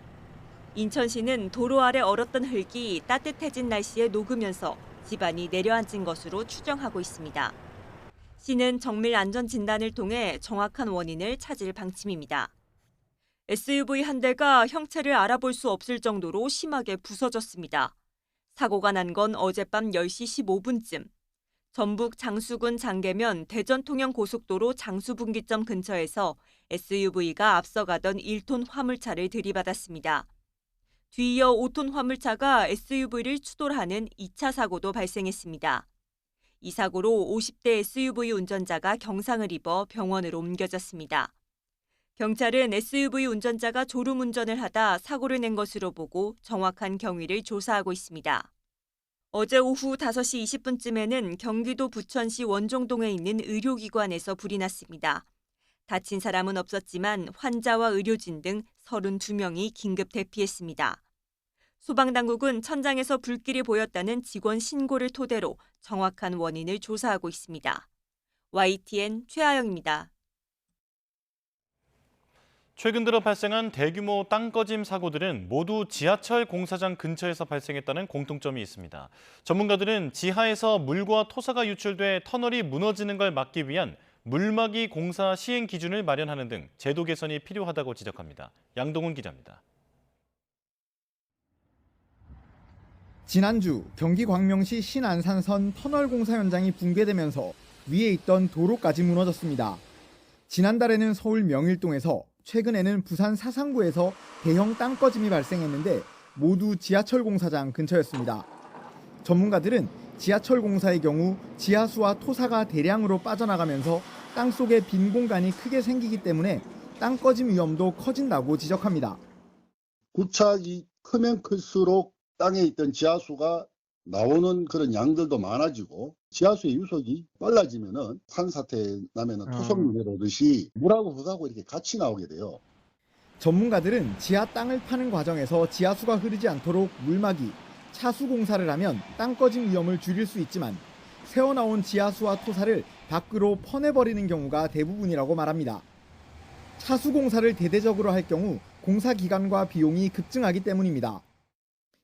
인천시는 도로 아래 얼었던 흙이 따뜻해진 날씨에 녹으면서 집안이 내려앉은 것으로 추정하고 있습니다. 시는 정밀 안전 진단을 통해 정확한 원인을 찾을 방침입니다. SUV 한 대가 형체를 알아볼 수 없을 정도로 심하게 부서졌습니다. 사고가 난 건 어젯밤 10시 15분쯤. 전북 장수군 장계면 대전 통영 고속도로 장수분기점 근처에서 SUV가 앞서가던 1톤 화물차를 들이받았습니다. 뒤이어 5톤 화물차가 SUV를 추돌하는 2차 사고도 발생했습니다. 이 사고로 50대 SUV 운전자가 경상을 입어 병원으로 옮겨졌습니다. 경찰은 SUV 운전자가 졸음 운전을 하다 사고를 낸 것으로 보고 정확한 경위를 조사하고 있습니다. 어제 오후 5시 20분쯤에는 경기도 부천시 원종동에 있는 의료기관에서 불이 났습니다. 다친 사람은 없었지만 환자와 의료진 등 32명이 긴급 대피했습니다. 소방당국은 천장에서 불길이 보였다는 직원 신고를 토대로 정확한 원인을 조사하고 있습니다. YTN 최아영입니다. 최근 들어 발생한 대규모 땅꺼짐 사고들은 모두 지하철 공사장 근처에서 발생했다는 공통점이 있습니다. 전문가들은 지하에서 물과 토사가 유출돼 터널이 무너지는 걸 막기 위한 물막이 공사 시행 기준을 마련하는 등 제도 개선이 필요하다고 지적합니다. 양동훈 기자입니다. 지난주 경기 광명시 신안산선 터널 공사 현장이 붕괴되면서 위에 있던 도로까지 무너졌습니다. 지난달에는 서울 명일동에서, 최근에는 부산 사상구에서 대형 땅꺼짐이 발생했는데 모두 지하철 공사장 근처였습니다. 전문가들은 지하철 공사의 경우 지하수와 토사가 대량으로 빠져나가면서 땅속에 빈 공간이 크게 생기기 때문에 땅꺼짐 위험도 커진다고 지적합니다. 구착이 크면 클수록 땅에 있던 지하수가 나오는 그런 양들도 많아지고 지하수의 유속이 빨라지면은 산사태 나면은 토성물이 오듯이 물하고 흙하고 이렇게 같이 나오게 돼요. 전문가들은 지하 땅을 파는 과정에서 지하수가 흐르지 않도록 물막이, 차수 공사를 하면 땅꺼짐 위험을 줄일 수 있지만 새어나온 지하수와 토사를 밖으로 퍼내버리는 경우가 대부분이라고 말합니다. 차수 공사를 대대적으로 할 경우 공사 기간과 비용이 급증하기 때문입니다.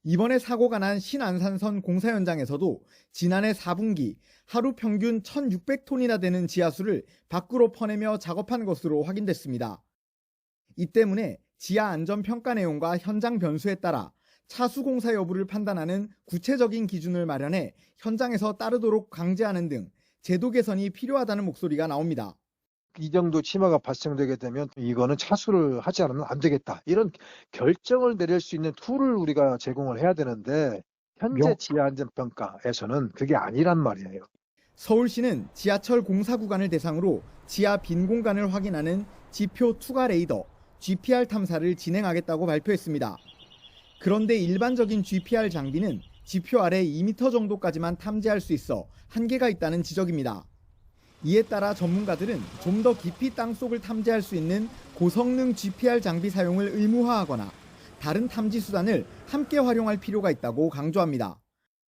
이번에 사고가 난 신안산선 공사 현장에서도 지난해 4분기 하루 평균 1,600톤이나 되는 지하수를 밖으로 퍼내며 작업한 것으로 확인됐습니다. 이 때문에 지하 안전 평가 내용과 현장 변수에 따라 차수 공사 여부를 판단하는 구체적인 기준을 마련해 현장에서 따르도록 강제하는 등 제도 개선이 필요하다는 목소리가 나옵니다. 이 정도 침하가 발생되게 되면 이거는 차수를 하지 않으면 안 되겠다. 이런 결정을 내릴 수 있는 툴을 우리가 제공을 해야 되는데 현재 지하안전평가에서는 그게 아니란 말이에요. 서울시는 지하철 공사 구간을 대상으로 지하 빈 공간을 확인하는 지표 투과 레이더, GPR 탐사를 진행하겠다고 발표했습니다. 그런데 일반적인 GPR 장비는 지표 아래 2m 정도까지만 탐지할 수 있어 한계가 있다는 지적입니다. 이에 따라 전문가들은 좀 더 깊이 땅속을 탐지할 수 있는 고성능 GPR 장비 사용을 의무화하거나 다른 탐지 수단을 함께 활용할 필요가 있다고 강조합니다.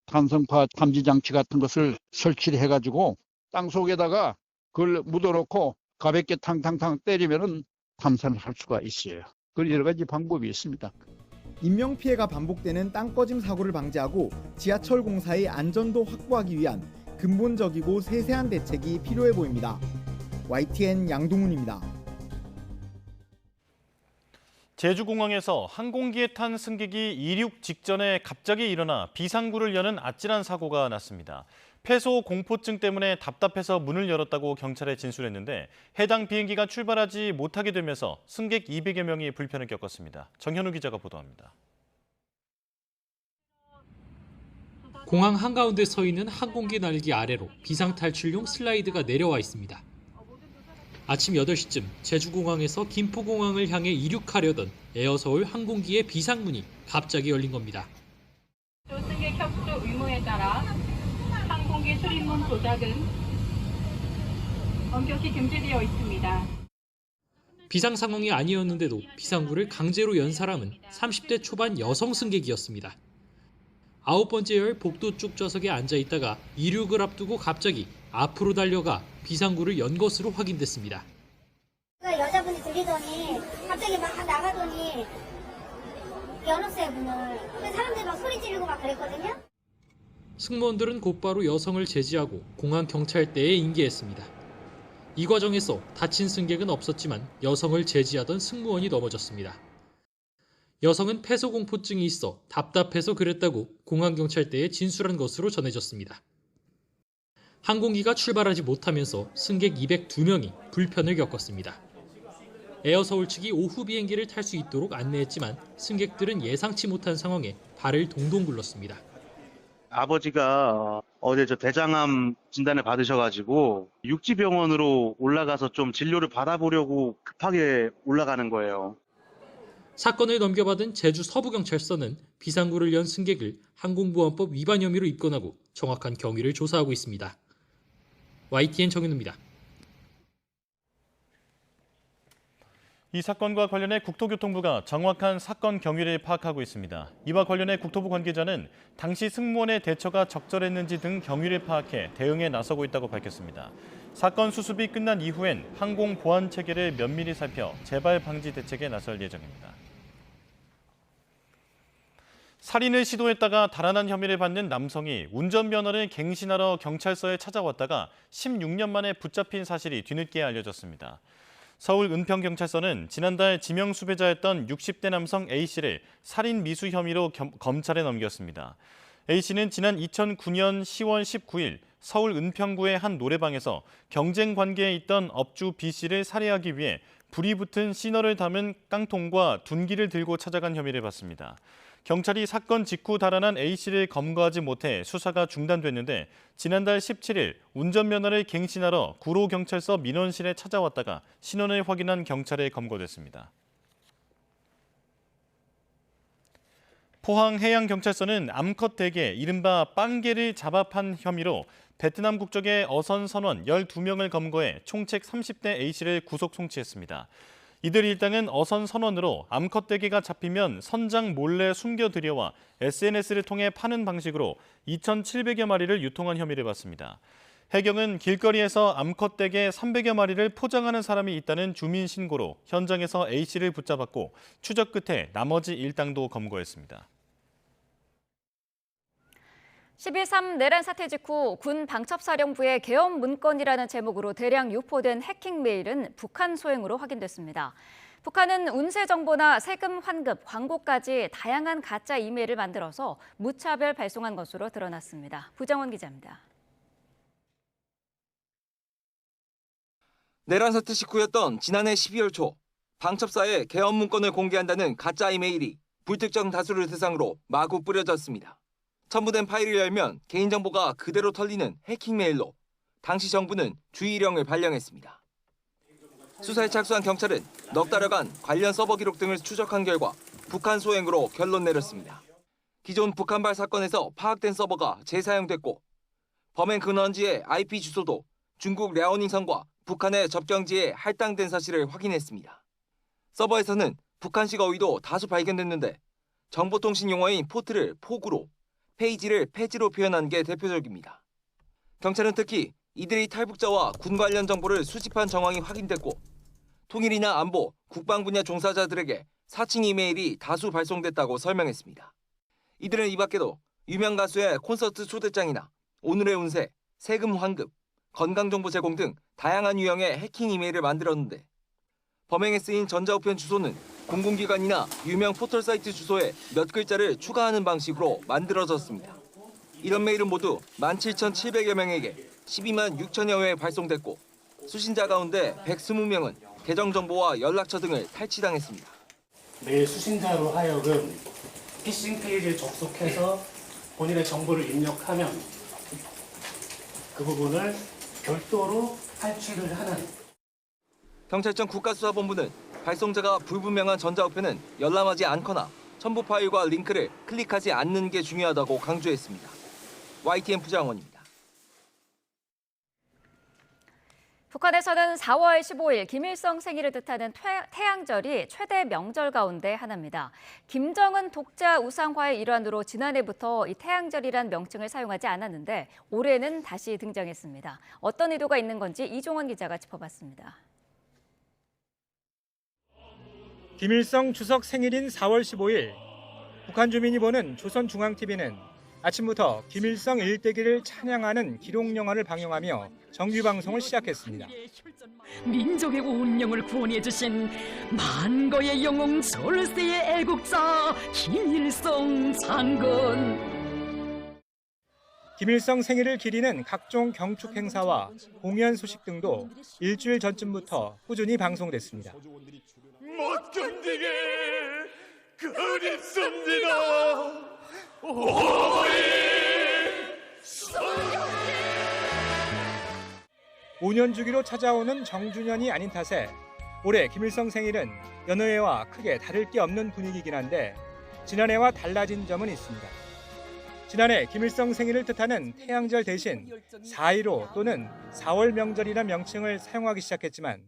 탄성파 탐지 장치 같은 것을 설치를 해가지고 땅속에다가 그걸 묻어놓고 가볍게 탕탕탕 때리면은 탐사를 할 수가 있어요. 그런 여러 가지 방법이 있습니다. 인명피해가 반복되는 땅꺼짐 사고를 방지하고 지하철 공사의 안전도 확보하기 위한 근본적이고 세세한 대책이 필요해 보입니다. YTN 양동훈입니다. 제주공항에서 항공기에 탄 승객이 이륙 직전에 갑자기 일어나 비상구를 여는 아찔한 사고가 났습니다. 폐소 공포증 때문에 답답해서 문을 열었다고 경찰에 진술했는데 해당 비행기가 출발하지 못하게 되면서 승객 200여 명이 불편을 겪었습니다. 정현우 기자가 보도합니다. 공항 한가운데 서 있는 항공기 날개 아래로 비상탈출용 슬라이드가 내려와 있습니다. 아침 8시쯤 제주공항에서 김포공항을 향해 이륙하려던 에어서울 항공기의 비상문이 갑자기 열린 겁니다. 승객 협조 의무에 따라 항공기 출입문 조작은 엄격히 금지되어 있습니다. 비상 상황이 아니었는데도 비상구를 강제로 연 사람은 30대 초반 여성 승객이었습니다. 9번째 열 복도 쪽 좌석에 앉아 있다가 이륙을 앞두고 갑자기 앞으로 달려가 비상구를 연 것으로 확인됐습니다. 여자분이 들리더니 갑자기 막 나가더니 열었어요, 문을. 사람들이 막 소리 지르고 막 그랬거든요. 승무원들은 곧바로 여성을 제지하고 공항 경찰대에 인계했습니다. 이 과정에서 다친 승객은 없었지만 여성을 제지하던 승무원이 넘어졌습니다. 여성은 폐소공포증이 있어 답답해서 그랬다고 공항경찰대에 진술한 것으로 전해졌습니다. 항공기가 출발하지 못하면서 승객 202명이 불편을 겪었습니다. 에어서울 측이 오후 비행기를 탈 수 있도록 안내했지만 승객들은 예상치 못한 상황에 발을 동동 굴렀습니다. 아버지가 어제 대장암 진단을 받으셔가지고 육지병원으로 올라가서 좀 진료를 받아보려고 급하게 올라가는 거예요. 사건을 넘겨받은 제주 서부경찰서는 비상구를 연 승객을 항공보안법 위반 혐의로 입건하고 정확한 경위를 조사하고 있습니다. YTN 정현우입니다. 이 사건과 관련해 국토교통부가 정확한 사건 경위를 파악하고 있습니다. 이와 관련해 국토부 관계자는 당시 승무원의 대처가 적절했는지 등 경위를 파악해 대응에 나서고 있다고 밝혔습니다. 사건 수습이 끝난 이후엔 항공 보안 체계를 면밀히 살펴 재발 방지 대책에 나설 예정입니다. 살인을 시도했다가 달아난 혐의를 받는 남성이 운전면허를 갱신하러 경찰서에 찾아왔다가 16년 만에 붙잡힌 사실이 뒤늦게 알려졌습니다. 서울 은평경찰서는 지난달 지명 수배자였던 60대 남성 A씨를 살인 미수 혐의로 검찰에 넘겼습니다. A씨는 지난 2009년 10월 19일 서울 은평구의 한 노래방에서 경쟁 관계에 있던 업주 B씨를 살해하기 위해 불이 붙은 시너를 담은 깡통과 둔기를 들고 찾아간 혐의를 받습니다. 경찰이 사건 직후 달아난 A씨를 검거하지 못해 수사가 중단됐는데 지난달 17일 운전면허를 갱신하러 구로경찰서 민원실에 찾아왔다가 신원을 확인한 경찰에 검거됐습니다. 포항해양경찰서는 암컷 대게 이른바 빵게를 잡아판 혐의로 베트남 국적의 어선 선원 12명을 검거해 총책 30대 A씨를 구속 송치했습니다. 이들 일당은 어선 선원으로 암컷 대게가 잡히면 선장 몰래 숨겨 들여와 SNS를 통해 파는 방식으로 2,700여 마리를 유통한 혐의를 받습니다. 해경은 길거리에서 암컷 대게 300여 마리를 포장하는 사람이 있다는 주민 신고로 현장에서 A씨를 붙잡았고 추적 끝에 나머지 일당도 검거했습니다. 12.3 내란 사태 직후 군 방첩사령부의 계엄 문건이라는 제목으로 대량 유포된 해킹 메일은 북한 소행으로 확인됐습니다. 북한은 운세 정보나 세금 환급, 광고까지 다양한 가짜 이메일을 만들어서 무차별 발송한 것으로 드러났습니다. 부정원 기자입니다. 내란 사태 직후였던 지난해 12월 초 방첩사에 계엄 문건을 공개한다는 가짜 이메일이 불특정 다수를 대상으로 마구 뿌려졌습니다. 첨부된 파일을 열면 개인정보가 그대로 털리는 해킹 메일로 당시 정부는 주의령을 발령했습니다. 수사에 착수한 경찰은 넉 달여간 관련 서버 기록 등을 추적한 결과 북한 소행으로 결론 내렸습니다. 기존 북한발 사건에서 파악된 서버가 재사용됐고 범행 근원지의 IP 주소도 중국 랴오닝성과 북한의 접경지에 할당된 사실을 확인했습니다. 서버에서는 북한식 어휘도 다수 발견됐는데 정보통신 용어인 포트를 포구로, 페이지를 페지로 표현한 게 대표적입니다. 경찰은 특히 이들이 탈북자와 군 관련 정보를 수집한 정황이 확인됐고 통일이나 안보, 국방 분야 종사자들에게 사칭 이메일이 다수 발송됐다고 설명했습니다. 이들은 이 밖에도 유명 가수의 콘서트 초대장이나 오늘의 운세, 세금 환급, 건강정보 제공 등 다양한 유형의 해킹 이메일을 만들었는데 범행에 쓰인 전자우편 주소는 공공기관이나 유명 포털 사이트 주소에 몇 글자를 추가하는 방식으로 만들어졌습니다. 이런 메일은 모두 17,700여 명에게 12만 6천여 회 발송됐고 수신자 가운데 120명은 계정 정보와 연락처 등을 탈취당했습니다. 메일 수신자로 하여금 피싱 페이지에 접속해서 본인의 정보를 입력하면 그 부분을 별도로 탈취를 하는. 경찰청 국가수사본부는 발송자가 불분명한 전자우편은 열람하지 않거나 첨부 파일과 링크를 클릭하지 않는 게 중요하다고 강조했습니다. YTN 부장원입니다. 북한에서는 4월 15일 김일성 생일을 뜻하는 태양절이 최대 명절 가운데 하나입니다. 김정은 독자 우상화의 일환으로 지난해부터 이 태양절이란 명칭을 사용하지 않았는데 올해는 다시 등장했습니다. 어떤 의도가 있는 건지 이종원 기자가 짚어봤습니다. 김일성 주석 생일인 4월 15일 북한 주민이 보는 조선중앙TV는 아침부터 김일성 일대기를 찬양하는 기록영화를 방영하며 정규방송을 시작했습니다. 민족의 운명을 구원해 주신 만거의 영웅 졸세의 애국자 김일성 장군. 김일성 생일을 기리는 각종 경축 행사와 공연 소식 등도 일주일 전쯤부터 꾸준히 방송됐습니다. 못 견디게 그립습니다. 5년 주기로 찾아오는 정주년이 아닌 탓에 올해 김일성 생일은 여느 해와 크게 다를 게 없는 분위기긴 한데 지난해와 달라진 점은 있습니다. 지난해 김일성 생일을 뜻하는 태양절 대신 4.15 또는 4월 명절이라는 명칭을 사용하기 시작했지만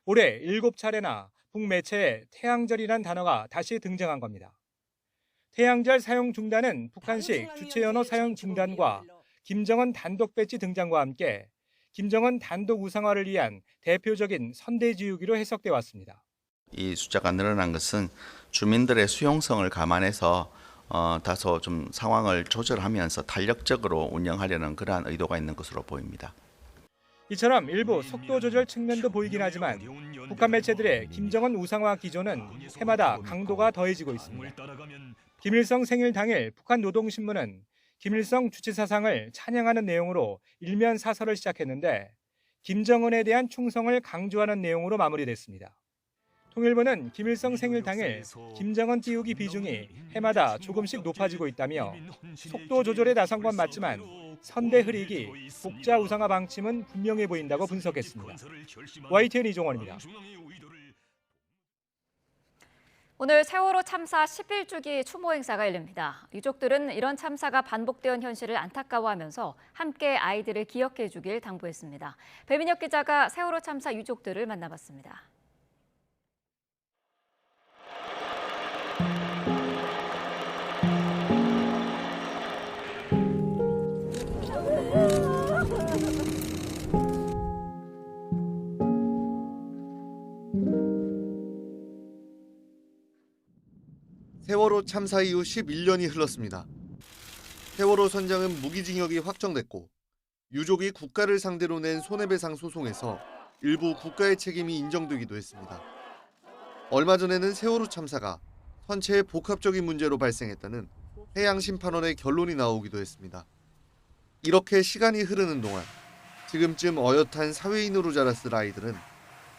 올해 7차례나 북매체에 태양절이란 단어가 다시 등장한 겁니다. 태양절 사용 중단은 북한식 주체 언어 사용 중단과 김정은 단독 배지 등장과 함께 김정은 단독 우상화를 위한 대표적인 선대지우기로 해석돼 왔습니다. 이 숫자가 늘어난 것은 주민들의 수용성을 감안해서 다소 좀 상황을 조절하면서 탄력적으로 운영하려는 그러한 의도가 있는 것으로 보입니다. 이처럼 일부 속도 조절 측면도 보이긴 하지만 북한 매체들의 김정은 우상화 기조는 해마다 강도가 더해지고 있습니다. 김일성 생일 당일 북한 노동신문은 김일성 주체사상을 찬양하는 내용으로 일면 사설을 시작했는데 김정은에 대한 충성을 강조하는 내용으로 마무리됐습니다. 통일부는 김일성 생일 당일 김정은 띄우기 비중이 해마다 조금씩 높아지고 있다며 속도 조절에 나선 건 맞지만 선대 흐리기, 복자 우상화 방침은 분명해 보인다고 분석했습니다. YTN 이종원입니다. 오늘 세월호 참사 11주기 추모 행사가 열립니다. 유족들은 이런 참사가 반복되는 현실을 안타까워하면서 함께 아이들을 기억해 주길 당부했습니다. 배민혁 기자가 세월호 참사 유족들을 만나봤습니다. 세월호 참사 이후 11년이 흘렀습니다. 세월호 선장은 무기징역이 확정됐고 유족이 국가를 상대로 낸 손해배상 소송에서 일부 국가의 책임이 인정되기도 했습니다. 얼마 전에는 세월호 참사가 선체의 복합적인 문제로 발생했다는 해양심판원의 결론이 나오기도 했습니다. 이렇게 시간이 흐르는 동안 지금쯤 어엿한 사회인으로 자랐을 아이들은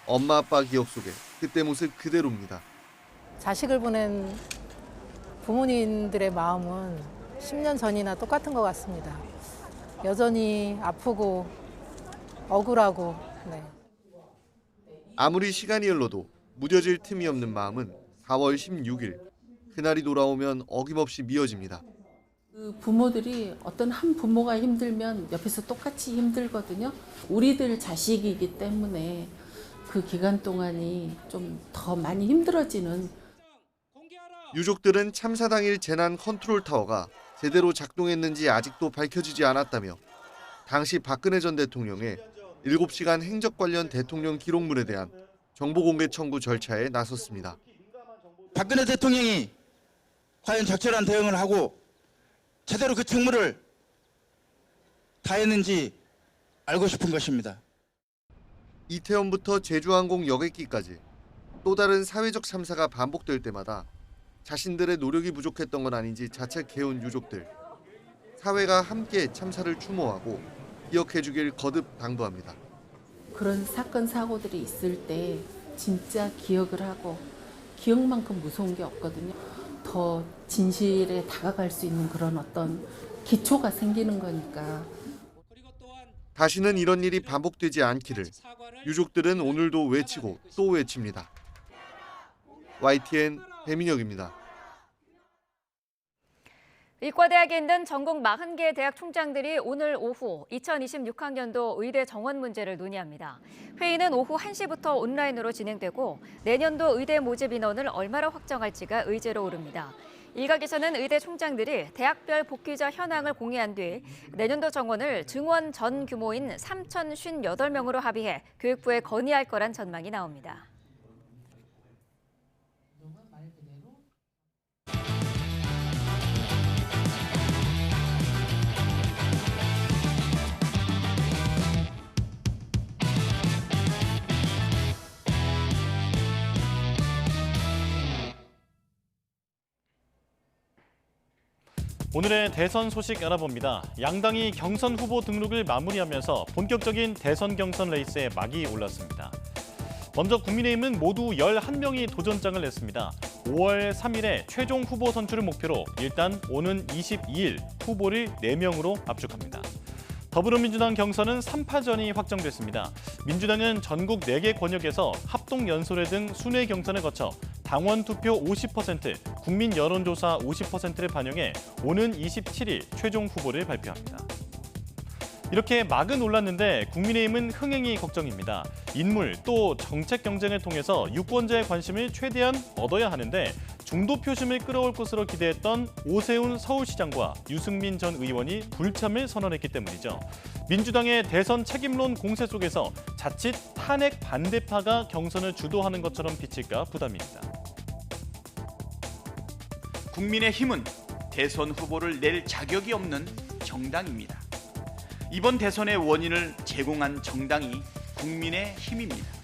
엄마 아빠 기억 속에 그때 모습 그대로입니다. 자식을 보낸 부모님들의 마음은 10년 전이나 똑같은 것 같습니다. 여전히 아프고 억울하고. 네. 아무리 시간이 흘러도 무뎌질 틈이 없는 마음은 4월 16일 그날이 돌아오면 어김없이 미어집니다. 그 부모들이 어떤 한 부모가 힘들면 옆에서 똑같이 힘들거든요. 우리들 자식이기 때문에 그 기간 동안이 좀 더 많이 힘들어지는. 유족들은 참사 당일 재난 컨트롤 타워가 제대로 작동했는지 아직도 밝혀지지 않았다며 당시 박근혜 전 대통령의 7시간 행적 관련 대통령 기록물에 대한 정보 공개 청구 절차에 나섰습니다. 박근혜 대통령이 과연 적절한 대응을 하고 제대로 그 책무를 다했는지 알고 싶은 것입니다. 이태원부터 제주항공 여객기까지 또 다른 사회적 참사가 반복될 때마다 자신들의 노력이 부족했던 건 아닌지 자책해온 유족들. 사회가 함께 참사를 추모하고 기억해주길 거듭 당부합니다. 그런 사건 사고들이 있을 때 진짜 기억을 하고 기억만큼 무서운 게 없거든요. 더 진실에 다가갈 수 있는 그런 어떤 기초가 생기는 거니까. 다시는 이런 일이 반복되지 않기를 유족들은 오늘도 외치고 또 외칩니다. YTN 배민혁입니다. 의과대학에 있는 전국 40개 대학 총장들이 오늘 오후 2026학년도 의대 정원 문제를 논의합니다. 회의는 오후 1시부터 온라인으로 진행되고 내년도 의대 모집 인원을 얼마나 확정할지가 의제로 오릅니다. 일각에서는 의대 총장들이 대학별 복귀자 현황을 공개한 뒤 내년도 정원을 증원 전 규모인 3,058명으로 합의해 교육부에 건의할 거란 전망이 나옵니다. 오늘의 대선 소식 알아봅니다. 양당이 경선 후보 등록을 마무리하면서 본격적인 대선 경선 레이스에 막이 올랐습니다. 먼저 국민의힘은 모두 11명이 도전장을 냈습니다. 5월 3일에 최종 후보 선출을 목표로 일단 오는 22일 후보를 4명으로 압축합니다. 더불어민주당 경선은 3파전이 확정됐습니다. 민주당은 전국 4개 권역에서 합동연설회 등 순회 경선을 거쳐 당원 투표 50%, 국민 여론조사 50%를 반영해 오는 27일 최종 후보를 발표합니다. 이렇게 막은 올랐는데 국민의힘은 흥행이 걱정입니다. 인물 또 정책 경쟁을 통해서 유권자의 관심을 최대한 얻어야 하는데 중도 표심을 끌어올 것으로 기대했던 오세훈 서울시장과 유승민 전 의원이 불참을 선언했기 때문이죠. 민주당의 대선 책임론 공세 속에서 자칫 탄핵 반대파가 경선을 주도하는 것처럼 비칠까 부담입니다. 국민의힘은 대선 후보를 낼 자격이 없는 정당입니다. 이번 대선의 원인을 제공한 정당이 국민의힘입니다.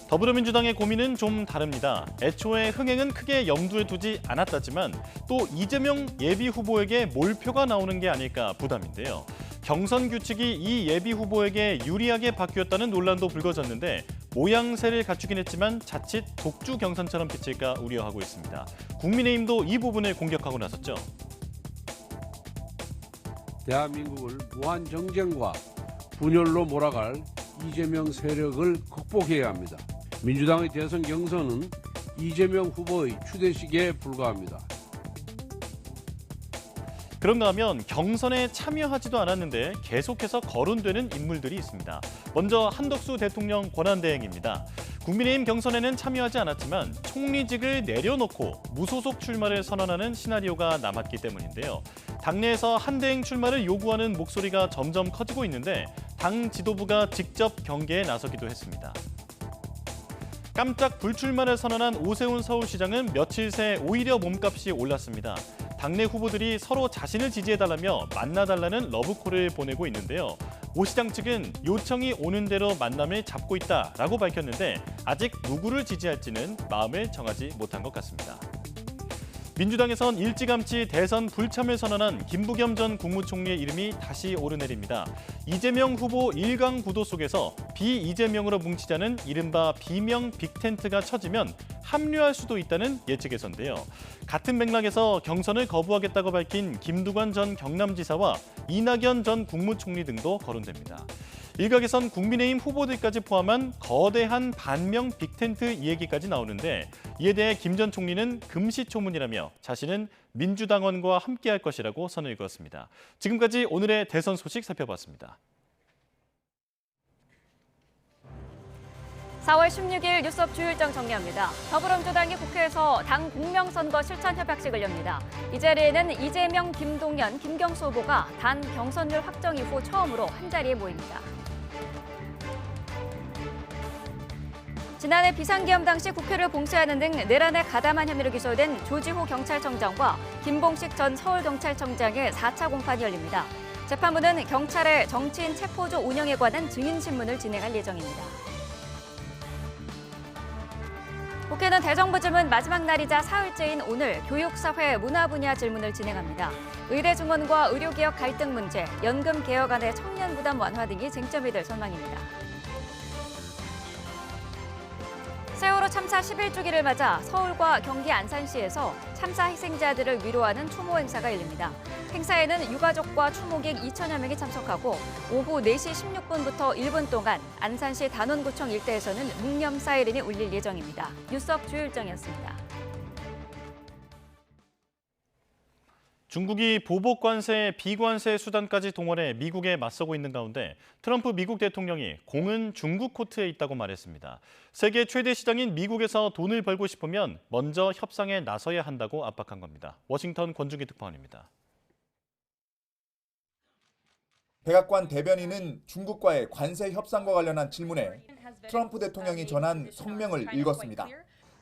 더불어민주당의 고민은 좀 다릅니다. 애초에 흥행은 크게 염두에 두지 않았다지만 또 이재명 예비후보에게 몰표가 나오는 게 아닐까 부담인데요. 경선 규칙이 이 예비후보에게 유리하게 바뀌었다는 논란도 불거졌는데 모양새를 갖추긴 했지만 자칫 독주 경선처럼 비칠까 우려하고 있습니다. 국민의힘도 이 부분을 공격하고 나섰죠. 대한민국을 무한 정쟁과 분열로 몰아갈 이재명 세력을 극복해야 합니다. 민주당의 대선 경선은 이재명 후보의 추대식에 불과합니다. 그런가 하면 경선에 참여하지도 않았는데 계속해서 거론되는 인물들이 있습니다. 먼저 한덕수 대통령 권한대행입니다. 국민의힘 경선에는 참여하지 않았지만 총리직을 내려놓고 무소속 출마를 선언하는 시나리오가 남았기 때문인데요. 당내에서 한대행 출마를 요구하는 목소리가 점점 커지고 있는데 당 지도부가 직접 경계에 나서기도 했습니다. 깜짝 불출마를 선언한 오세훈 서울시장은 며칠 새 오히려 몸값이 올랐습니다. 당내 후보들이 서로 자신을 지지해달라며 만나달라는 러브콜을 보내고 있는데요. 오 시장 측은 요청이 오는 대로 만남을 잡고 있다라고 밝혔는데 아직 누구를 지지할지는 마음을 정하지 못한 것 같습니다. 민주당에선 일찌감치 대선 불참을 선언한 김부겸 전 국무총리의 이름이 다시 오르내립니다. 이재명 후보 1강 구도 속에서 비이재명으로 뭉치자는 이른바 비명 빅텐트가 쳐지면 합류할 수도 있다는 예측에서인데요. 같은 맥락에서 경선을 거부하겠다고 밝힌 김두관 전 경남지사와 이낙연 전 국무총리 등도 거론됩니다. 일각에선 국민의힘 후보들까지 포함한 거대한 반명 빅텐트 이야기까지 나오는데 이에 대해 김 전 총리는 금시초문이라며 자신은 민주당원과 함께할 것이라고 선을 그었습니다. 지금까지 오늘의 대선 소식 살펴봤습니다. 4월 16일 뉴스업 주일정 정리합니다. 더불어민주당이 국회에서 당 공명선거 실천 협약식을 엽니다. 이 자리에는 이재명, 김동연, 김경수 후보가 단 경선률 확정 이후 처음으로 한자리에 모입니다. 지난해 비상계엄 당시 국회를 봉쇄하는 등 내란에 가담한 혐의로 기소된 조지호 경찰청장과 김봉식 전 서울경찰청장의 4차 공판이 열립니다. 재판부는 경찰의 정치인 체포조 운영에 관한 증인신문을 진행할 예정입니다. 국회는 대정부 질문 마지막 날이자 사흘째인 오늘 교육, 사회, 문화 분야 질문을 진행합니다. 의대 증원과 의료개혁 갈등 문제, 연금 개혁안의 청년 부담 완화 등이 쟁점이 될 전망입니다. 세월호 참사 11주기를 맞아 서울과 경기 안산시에서 참사 희생자들을 위로하는 추모 행사가 열립니다. 행사에는 유가족과 추모객 2천여 명이 참석하고 오후 4시 16분부터 1분 동안 안산시 단원구청 일대에서는 묵념 사이렌이 울릴 예정입니다. 뉴스업 주일정이었습니다. 중국이 보복 관세, 비관세 수단까지 동원해 미국에 맞서고 있는 가운데 트럼프 미국 대통령이 공은 중국 코트에 있다고 말했습니다. 세계 최대 시장인 미국에서 돈을 벌고 싶으면 먼저 협상에 나서야 한다고 압박한 겁니다. 워싱턴 권중기 특파원입니다. 백악관 대변인은 중국과의 관세 협상과 관련한 질문에 트럼프 대통령이 전한 성명을 읽었습니다.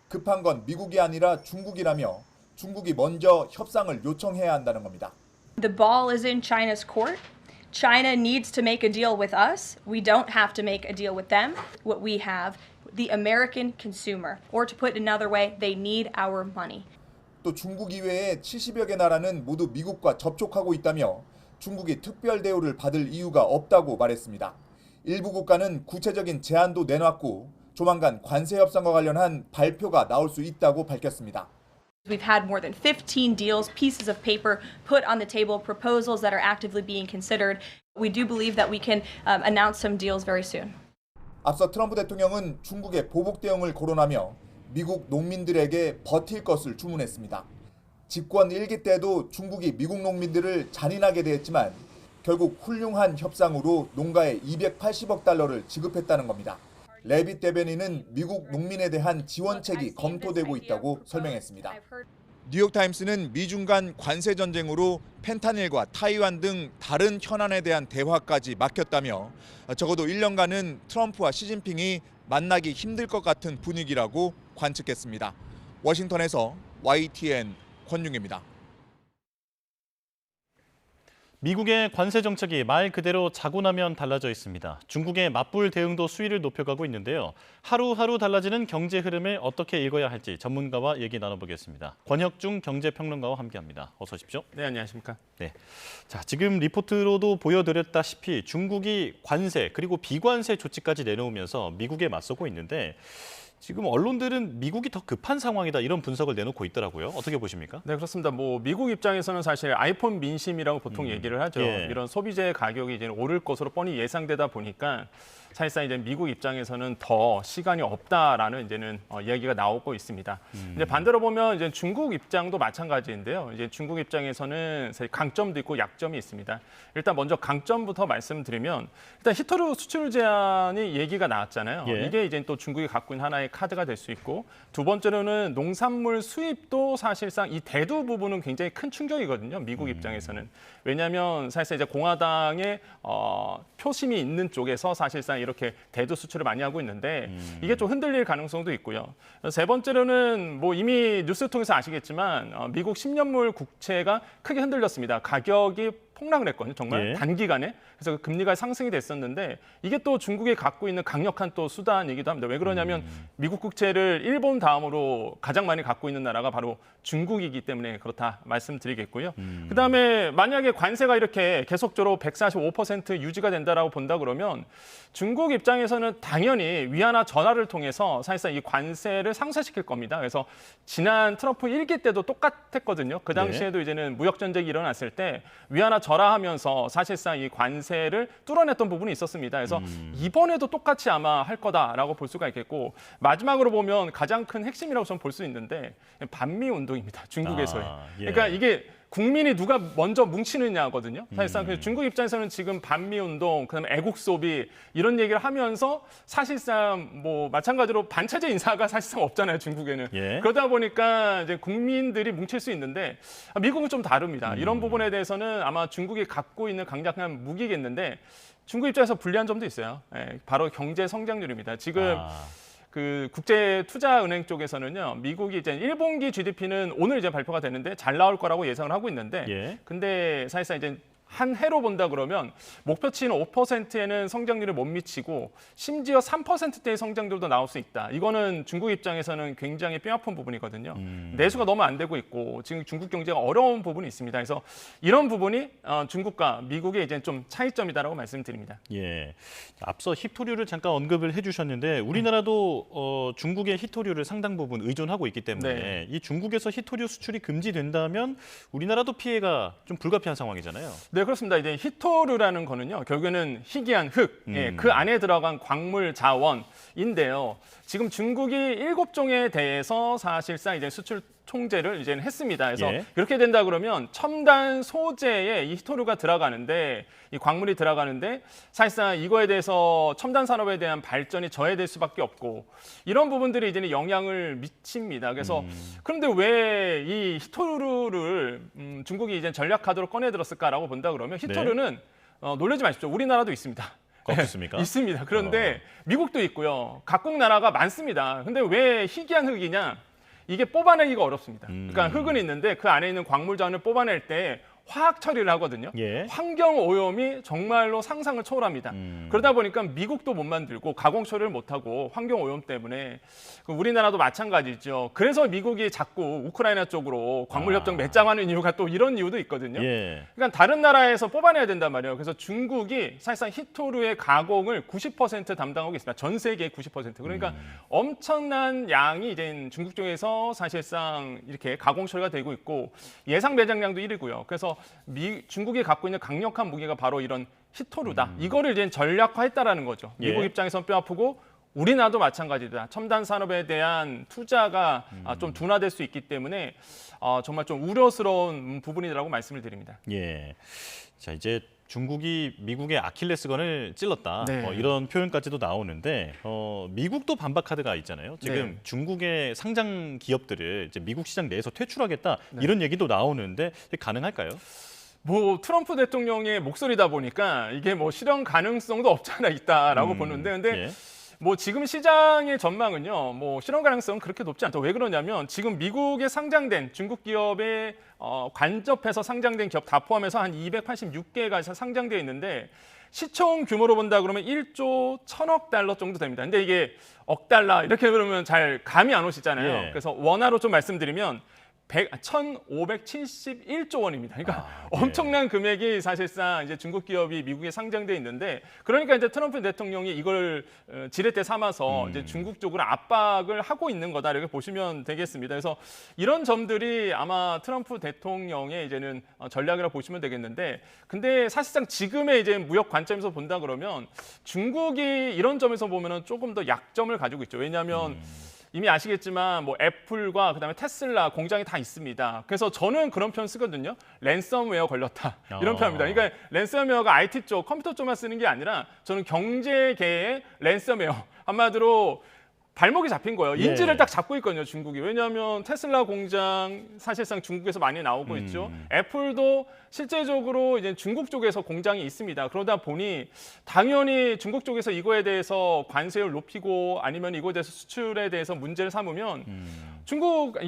급한 건 미국이 아니라 중국이라며 중국이 먼저 협상을 요청해야 한다는 겁니다. The ball is in China's court. China needs to make a deal with us. We don't have to make a deal with them. What we have, the American consumer, or to put it another way, they need our money. 또 중국 이외에 70여 개 나라는 모두 미국과 접촉하고 있다며 중국이 특별 대우를 받을 이유가 없다고 말했습니다. 일부 국가는 구체적인 제안도 내놨고 조만간 관세 협상과 관련한 발표가 나올 수 있다고 밝혔습니다. We've had more than 15 deals, pieces of paper put on the table, proposals that are actively being considered. We do believe that we can announce some deals very soon. 앞서 트럼프 대통령은 중국의 보복 대응을 거론하며 미국 농민들에게 버틸 것을 주문했습니다. 집권 1기 때도 중국이 미국 농민들을 잔인하게 대했지만 결국 훌륭한 협상으로 농가에 280억 달러를 지급했다는 겁니다. 레빗 대변인은 미국 농민에 대한 지원책이 검토되고 있다고 설명했습니다. 뉴욕타임스는 미중 간 관세 전쟁으로 펜타닐과 타이완 등 다른 현안에 대한 대화까지 막혔다며 적어도 1년간은 트럼프와 시진핑이 만나기 힘들 것 같은 분위기라고 관측했습니다. 워싱턴에서 YTN 권윤기입니다. 미국의 관세 정책이 말 그대로 자고 나면 달라져 있습니다. 중국의 맞불 대응도 수위를 높여가고 있는데요. 하루하루 달라지는 경제 흐름을 어떻게 읽어야 할지 전문가와 얘기 나눠보겠습니다. 권혁중 경제평론가와 함께합니다. 어서 오십시오. 네, 안녕하십니까. 네, 자 지금 리포트로도 보여드렸다시피 중국이 관세 그리고 비관세 조치까지 내놓으면서 미국에 맞서고 있는데 지금 언론들은 미국이 더 급한 상황이다 이런 분석을 내놓고 있더라고요. 어떻게 보십니까? 네, 그렇습니다. 뭐 미국 입장에서는 사실 아이폰 민심이라고 보통 얘기를 하죠. 예. 이런 소비재 가격이 이제 오를 것으로 뻔히 예상되다 보니까 사실상 이제 미국 입장에서는 더 시간이 없다라는 이제는 이야기가 나오고 있습니다. 이제 반대로 보면 이제 중국 입장도 마찬가지인데요. 이제 중국 입장에서는 사실 강점도 있고 약점이 있습니다. 일단 먼저 강점부터 말씀드리면 일단 히토류 수출 제한이 얘기가 나왔잖아요. 예. 이게 이제 또 중국이 갖고 있는 하나의 카드가 될 수 있고 두 번째로는 농산물 수입도 사실상 이 대두 부분은 굉장히 큰 충격이거든요. 미국 입장에서는. 왜냐하면 사실상 이제 공화당의 표심이 있는 쪽에서 사실상 이렇게 대두 수출을 많이 하고 있는데 이게 좀 흔들릴 가능성도 있고요. 세 번째로는 뭐 이미 뉴스 통해서 아시겠지만 미국 10년물 국채가 크게 흔들렸습니다. 가격이 폭락을 했거든요. 정말 예. 단기간에. 그래서 금리가 상승이 됐었는데 이게 또 중국이 갖고 있는 강력한 또 수단이기도 합니다. 왜 그러냐면 미국 국채를 일본 다음으로 가장 많이 갖고 있는 나라가 바로 중국이기 때문에 그렇다 말씀드리겠고요. 그다음에 만약에 관세가 이렇게 계속적으로 145% 유지가 된다라고 본다 그러면 중국 입장에서는 당연히 위안화 전화를 통해서 사실상 이 관세를 상쇄시킬 겁니다. 그래서 지난 트럼프 1기 때도 똑같았거든요. 그 당시에도 이제는 무역 전쟁이 일어났을 때 위안화 절하하면서 사실상 이 관세를 뚫어냈던 부분이 있었습니다. 그래서 이번에도 똑같이 아마 할 거다라고 볼 수가 있겠고 마지막으로 보면 가장 큰 핵심이라고 저는 볼 수 있는데 반미 운동입니다. 중국에서의. 예. 그러니까 이게 국민이 누가 먼저 뭉치느냐거든요. 사실상 중국 입장에서는 지금 반미 운동, 그다음에 애국 소비 이런 얘기를 하면서 사실상 뭐 마찬가지로 반체제 인사가 사실상 없잖아요. 중국에는. 예. 그러다 보니까 이제 국민들이 뭉칠 수 있는데 미국은 좀 다릅니다. 이런 부분에 대해서는 아마 중국이 갖고 있는 강력한 무기겠는데 중국 입장에서 불리한 점도 있어요. 예, 바로 경제 성장률입니다. 지금 그 국제투자은행 쪽에서는요, 미국이 이제 1분기 GDP는 오늘 이제 발표가 되는데 잘 나올 거라고 예상을 하고 있는데, 근데 사실상 이제 한 해로 본다 그러면 목표치인 5%에는 성장률을 못 미치고 심지어 3%대의 성장률도 나올 수 있다. 이거는 중국 입장에서는 굉장히 뼈아픈 부분이거든요. 내수가 너무 안 되고 있고 지금 중국 경제가 어려운 부분이 있습니다. 그래서 이런 부분이 중국과 미국의 이제 좀 차이점이다라고 말씀드립니다. 예. 앞서 히토류를 잠깐 언급을 해주셨는데 우리나라도 중국의 히토류를 상당 부분 의존하고 있기 때문에 이 중국에서 히토류 수출이 금지된다면 우리나라도 피해가 좀 불가피한 상황이잖아요. 네, 그렇습니다. 이제 히토류라는 거는요, 결국에는 희귀한 흙, 그 안에 들어간 광물 자원인데요. 지금 중국이 7종에 대해서 사실상 이제 수출 통제를 이제는 했습니다. 그래서 이렇게 된다 그러면 첨단 소재에 이 히토류가 들어가는데, 이 광물이 들어가는데 사실상 이거에 대해서 첨단 산업에 대한 발전이 저해될 수밖에 없고 이런 부분들이 이제는 영향을 미칩니다. 그래서 그런데 왜 이 히토류를 중국이 이제 전략 카드로 꺼내 들었을까라고 본다 그러면 히토류는 놀라지 마십시오. 우리나라도 있습니다. 있습니까? 있습니다. 그런데 미국도 있고요. 각국 나라가 많습니다. 근데 왜 희귀한 흙이냐? 이게 뽑아내기가 어렵습니다. 그러니까 흙은 있는데 그 안에 있는 광물 자원을 뽑아낼 때 화학 처리를 하거든요. 예. 환경 오염이 정말로 상상을 초월합니다. 그러다 보니까 미국도 못 만들고 가공 처리를 못하고 환경 오염 때문에 우리나라도 마찬가지죠. 그래서 미국이 자꾸 우크라이나 쪽으로 광물 협정 맺자하는 이유가 또 이런 이유도 있거든요. 예. 그러니까 다른 나라에서 뽑아내야 된단 말이에요. 그래서 중국이 사실상 히토류의 가공을 90% 담당하고 있습니다. 전 세계의 90%. 그러니까 엄청난 양이 이제 중국 쪽에서 사실상 이렇게 가공 처리가 되고 있고 예상 매장량도 1위고요. 그래서 중국이 갖고 있는 강력한 무기가 바로 이런 히토류다. 이거를 이제 전략화했다라는 거죠. 미국 예. 입장에선 뼈 아프고 우리나라도 마찬가지다. 첨단 산업에 대한 투자가 좀 둔화될 수 있기 때문에 정말 좀 우려스러운 부분이라고 말씀을 드립니다. 예. 자, 이제 중국이 미국의 아킬레스건을 찔렀다. 네. 이런 표현까지도 나오는데 미국도 반박 카드가 있잖아요. 지금 네. 중국의 상장 기업들을 이제 미국 시장 내에서 퇴출하겠다. 네. 이런 얘기도 나오는데 가능할까요? 뭐 트럼프 대통령의 목소리다 보니까 이게 뭐 실현 가능성도 없잖아 있다라고 보는데 근데 예. 뭐 지금 시장의 전망은요, 뭐 실현 가능성은 그렇게 높지 않다. 왜 그러냐면 지금 미국에 상장된 중국 기업에 간접해서 상장된 기업 다 포함해서 한 286개가 상장되어 있는데 시총 규모로 본다 그러면 1조 1,000억 달러 정도 됩니다. 근데 이게 억 달러 이렇게 그러면 잘 감이 안 오시잖아요. 예. 그래서 원화로 좀 말씀드리면 1,571조 원입니다. 그러니까 엄청난 금액이 사실상 이제 중국 기업이 미국에 상장돼 있는데 그러니까 이제 트럼프 대통령이 이걸 지렛대 삼아서 이제 중국 쪽으로 압박을 하고 있는 거다 이렇게 보시면 되겠습니다. 그래서 이런 점들이 아마 트럼프 대통령의 이제는 전략이라고 보시면 되겠는데 근데 사실상 지금의 이제 무역 관점에서 본다 그러면 중국이 이런 점에서 보면은 조금 더 약점을 가지고 있죠. 왜냐하면 이미 아시겠지만 뭐 애플과 그다음에 테슬라 공장이 다 있습니다. 그래서 저는 그런 표현 쓰거든요. 랜섬웨어 걸렸다. 이런 표현입니다. 그러니까 랜섬웨어가 IT 쪽, 컴퓨터 쪽만 쓰는 게 아니라 저는 경제계의 랜섬웨어. 한마디로 발목이 잡힌 거예요. 인지를 딱 잡고 있거든요, 중국이. 왜냐하면 테슬라 공장 사실상 중국에서 많이 나오고 있죠. 애플도 실제적으로 이제 중국 쪽에서 공장이 있습니다. 그러다 보니 당연히 중국 쪽에서 이거에 대해서 관세를 높이고 아니면 이거에 대해서 수출에 대해서 문제를 삼으면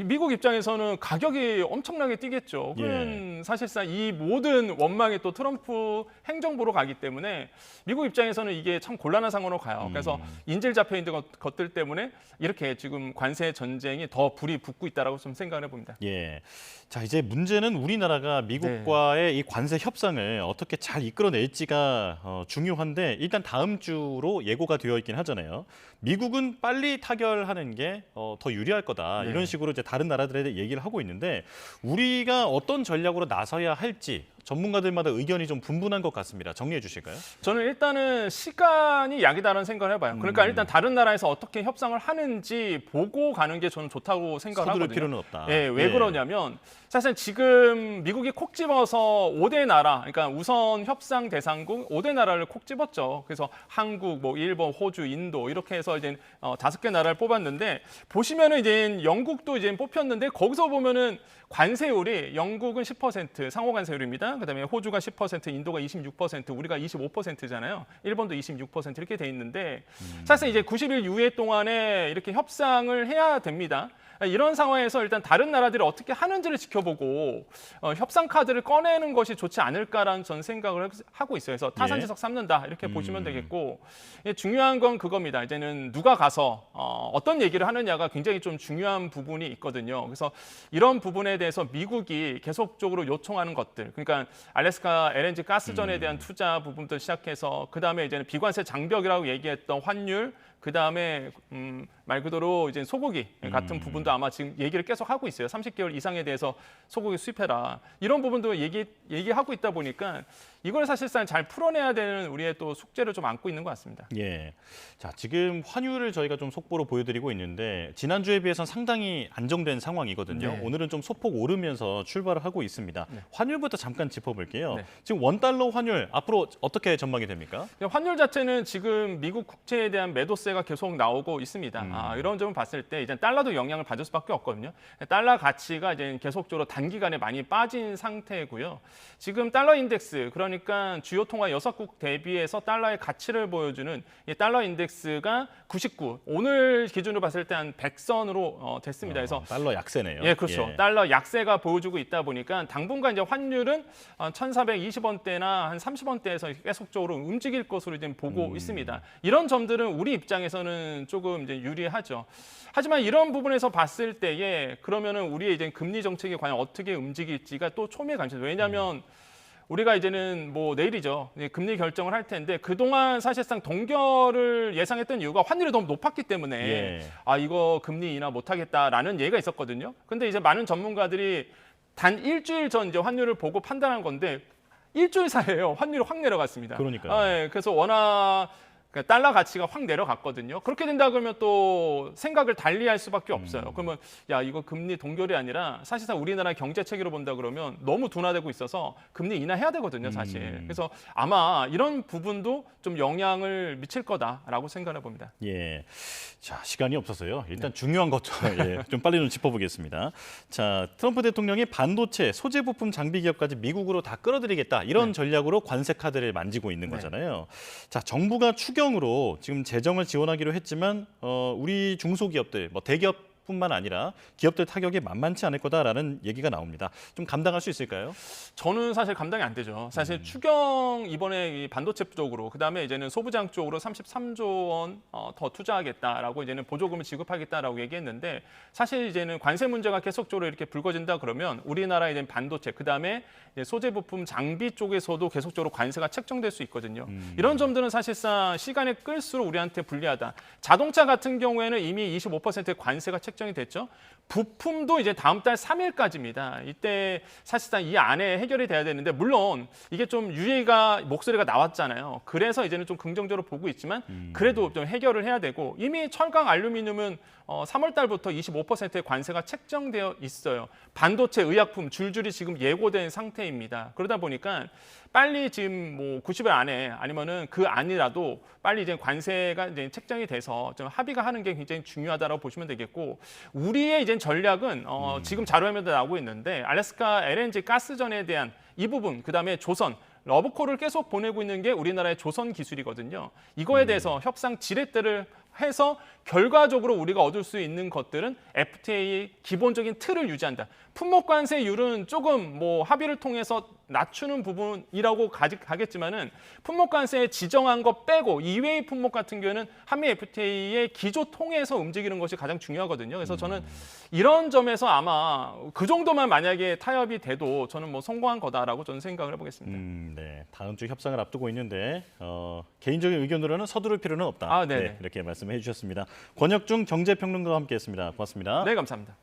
미국 입장에서는 가격이 엄청나게 뛰겠죠. 그건 사실상 이 모든 원망이 또 트럼프 행정부로 가기 때문에 미국 입장에서는 이게 참 곤란한 상황으로 가요. 그래서 인질 잡혀 있는 것들 때문에 이렇게 지금 관세 전쟁이 더 불이 붙고 있다라고 좀 생각을 해봅니다. 예. 자, 이제 문제는 우리나라가 미국과의 이 관세 협상을 어떻게 잘 이끌어낼지가 중요한데 일단 다음 주로 예고가 되어 있긴 하잖아요. 미국은 빨리 타결하는 게 더 유리할 거다. 이런 식으로 이제 다른 나라들에 얘기를 하고 있는데 우리가 어떤 전략으로 나서야 할지 전문가들마다 의견이 좀 분분한 것 같습니다. 정리해 주실까요? 저는 일단은 시간이 약이다라는 생각을 해봐요. 그러니까 일단 다른 나라에서 어떻게 협상을 하는지 보고 가는 게 저는 좋다고 생각을 서두를 하거든요. 필요는 없다. 예, 왜 그러냐면 사실 지금 미국이 콕 집어서 5대 나라, 그러니까 우선 협상 대상국 5대 나라를 콕 집었죠. 그래서 한국, 뭐 일본, 호주, 인도 이렇게 해서 이제 5개 나라를 뽑았는데 보시면은 이제 영국도 이제 뽑혔는데 거기서 보면은 관세율이 영국은 10% 상호 관세율입니다. 그다음에 호주가 10%, 인도가 26%, 우리가 25%잖아요. 일본도 26% 이렇게 돼 있는데 사실 이제 90일 유예 동안에 이렇게 협상을 해야 됩니다. 이런 상황에서 일단 다른 나라들이 어떻게 하는지를 지켜보고 협상 카드를 꺼내는 것이 좋지 않을까라는 전 생각을 하고 있어요. 그래서 타산지석 삼는다 이렇게 보시면 되겠고 중요한 건 그겁니다. 이제는 누가 가서 어떤 얘기를 하느냐가 굉장히 좀 중요한 부분이 있거든요. 그래서 이런 부분에 대해서 미국이 계속적으로 요청하는 것들, 그러니까 알래스카 LNG 가스전에 대한 투자 부분부터 시작해서 그다음에 이제는 비관세 장벽이라고 얘기했던 환율, 그다음에 말 그대로 이제 소고기 같은 부분도 아마 지금 얘기를 계속 하고 있어요. 30개월 이상에 대해서 소고기 수입해라. 이런 부분도 얘기하고 있다 보니까 이걸 사실상 잘 풀어내야 되는 우리의 또 숙제를 좀 안고 있는 것 같습니다. 예. 자, 지금 환율을 저희가 좀 속보로 보여드리고 있는데 지난주에 비해서는 상당히 안정된 상황이거든요. 네. 오늘은 좀 소폭 오르면서 출발을 하고 있습니다. 네. 환율부터 잠깐 짚어볼게요. 네. 지금 원달러 환율 앞으로 어떻게 전망이 됩니까? 환율 자체는 지금 미국 국채에 대한 매도세가 계속 나오고 있습니다. 이런 점을 봤을 때 이제 달러도 영향을 받을 수밖에 없거든요. 달러 가치가 이제 계속적으로 단기간에 많이 빠진 상태고요. 지금 달러 인덱스, 그러니까 보니까 주요 통화 6국 대비해서 달러의 가치를 보여주는 이 달러 인덱스가 99, 오늘 기준으로 봤을 때 한 100선으로 됐습니다. 그래서 달러 약세네요. 예, 그렇죠. 예. 달러 약세가 보여주고 있다 보니까 당분간 이제 환율은 1,420원대나 한 30원대에서 계속적으로 움직일 것으로 이제 보고 있습니다. 이런 점들은 우리 입장에서는 조금 이제 유리하죠. 하지만 이런 부분에서 봤을 때에 그러면은 우리의 이제 금리 정책이 과연 어떻게 움직일지가 또 초미의 관심이죠. 왜냐하면 우리가 이제는 뭐 내일이죠. 금리 결정을 할 텐데 그동안 사실상 동결을 예상했던 이유가 환율이 너무 높았기 때문에 예. 아 이거 금리 인하 못하겠다라는 얘기가 있었거든요. 근데 이제 많은 전문가들이 단 일주일 전 이제 환율을 보고 판단한 건데 일주일 사이에요. 환율이 확 내려갔습니다. 그러니까요. 예, 그래서 워낙 달러 가치가 확 내려갔거든요. 그렇게 된다 그러면 또 생각을 달리할 수밖에 없어요. 그러면 야 이거 금리 동결이 아니라 사실상 우리나라 경제 체계로 본다 그러면 너무 둔화되고 있어서 금리 인하해야 되거든요, 사실. 그래서 아마 이런 부분도 좀 영향을 미칠 거다라고 생각해 봅니다. 예. 자, 시간이 없어서요. 일단 중요한 것 좀 빨리 좀 짚어보겠습니다. 자, 트럼프 대통령이 반도체, 소재 부품 장비 기업까지 미국으로 다 끌어들이겠다 이런 전략으로 관세 카드를 만지고 있는 거잖아요. 자, 정부가 추경으로 지금 재정을 지원하기로 했지만 우리 중소기업들, 뭐 대기업뿐만 아니라 기업들 타격이 만만치 않을 거다라는 얘기가 나옵니다. 좀 감당할 수 있을까요? 저는 사실 감당이 안 되죠. 사실 추경 이번에 이 반도체 쪽으로 그다음에 이제는 소부장 쪽으로 33조 원 더 투자하겠다라고 이제는 보조금을 지급하겠다라고 얘기했는데 사실 이제는 관세 문제가 계속적으로 이렇게 불거진다 그러면 우리나라 이제 반도체 그다음에 소재 부품 장비 쪽에서도 계속적으로 관세가 책정될 수 있거든요. 이런 점들은 사실상 시간이 끌수록 우리한테 불리하다. 자동차 같은 경우에는 이미 25%의 관세가 책정이 됐죠. 부품도 이제 다음 달 3일까지입니다. 이때 사실상 이 안에 해결이 돼야 되는데 물론 이게 좀 유예가 목소리가 나왔잖아요. 그래서 이제는 좀 긍정적으로 보고 있지만 그래도 좀 해결을 해야 되고 이미 철강, 알루미늄은 3월 달부터 25%의 관세가 책정되어 있어요. 반도체, 의약품 줄줄이 지금 예고된 상태입니다. 그러다 보니까 빨리 지금 뭐 90일 안에 아니면은 그 안이라도 빨리 이제 관세가 이제 책정이 돼서 좀 합의가 하는 게 굉장히 중요하다고 보시면 되겠고 우리의 이제 전략은 지금 자료화면도 나오고 있는데 알래스카 LNG 가스전에 대한 이 부분 그다음에 조선 러브콜을 계속 보내고 있는 게 우리나라의 조선 기술이거든요. 이거에 대해서 협상 지렛대를 해서 결과적으로 우리가 얻을 수 있는 것들은 FTA의 기본적인 틀을 유지한다. 품목 관세율은 조금 뭐 합의를 통해서 낮추는 부분이라고 가겠지만은 품목 관세에 지정한 거 빼고 이외의 품목 같은 경우에는 한미 FTA의 기조 통해서 움직이는 것이 가장 중요하거든요. 그래서 저는 이런 점에서 아마 그 정도만 만약에 타협이 돼도 저는 뭐 성공한 거다라고 저는 생각을 해보겠습니다. 네, 다음 주 협상을 앞두고 있는데 개인적인 의견으로는 서두를 필요는 없다. 네, 이렇게 말씀해 주셨습니다. 권혁중 경제평론가와 함께했습니다. 고맙습니다. 네, 감사합니다.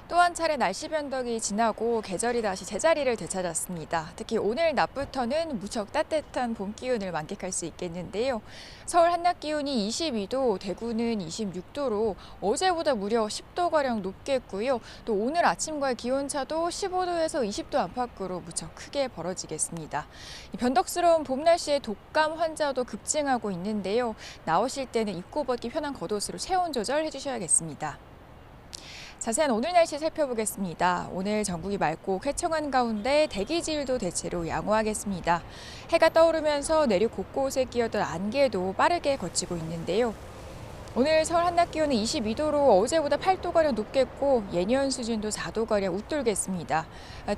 또 한 차례 날씨 변덕이 지나고 계절이 다시 제자리를 되찾았습니다. 특히 오늘 낮부터는 무척 따뜻한 봄 기운을 만끽할 수 있겠는데요. 서울 한낮 기온이 22도, 대구는 26도로 어제보다 무려 10도가량 높겠고요. 또 오늘 아침과의 기온차도 15도에서 20도 안팎으로 무척 크게 벌어지겠습니다. 이 변덕스러운 봄 날씨에 독감 환자도 급증하고 있는데요. 나오실 때는 입고 벗기 편한 겉옷으로 체온 조절해 주셔야겠습니다. 자세한 오늘 날씨 살펴보겠습니다. 오늘 전국이 맑고 쾌청한 가운데 대기질도 대체로 양호하겠습니다. 해가 떠오르면서 내륙 곳곳에 끼었던 안개도 빠르게 걷히고 있는데요. 오늘 서울 한낮 기온은 22도로 어제보다 8도가량 높겠고 예년 수준도 4도가량 웃돌겠습니다.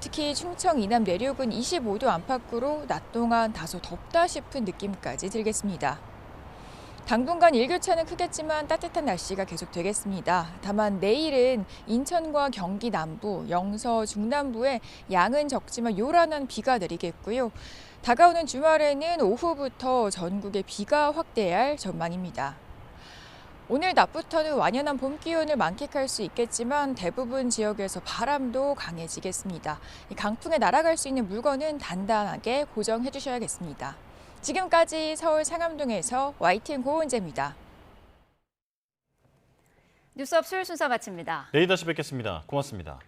특히 충청 이남 내륙은 25도 안팎으로 낮 동안 다소 덥다 싶은 느낌까지 들겠습니다. 당분간 일교차는 크겠지만 따뜻한 날씨가 계속되겠습니다. 다만 내일은 인천과 경기 남부, 영서, 중남부에 양은 적지만 요란한 비가 내리겠고요. 다가오는 주말에는 오후부터 전국에 비가 확대할 전망입니다. 오늘 낮부터는 완연한 봄 기온을 만끽할 수 있겠지만 대부분 지역에서 바람도 강해지겠습니다. 강풍에 날아갈 수 있는 물건은 단단하게 고정해 주셔야겠습니다. 지금까지 서울 상암동에서 YTN 고은재입니다. 뉴스업 수요일 순서 마칩니다. 내일 다시 뵙겠습니다. 고맙습니다.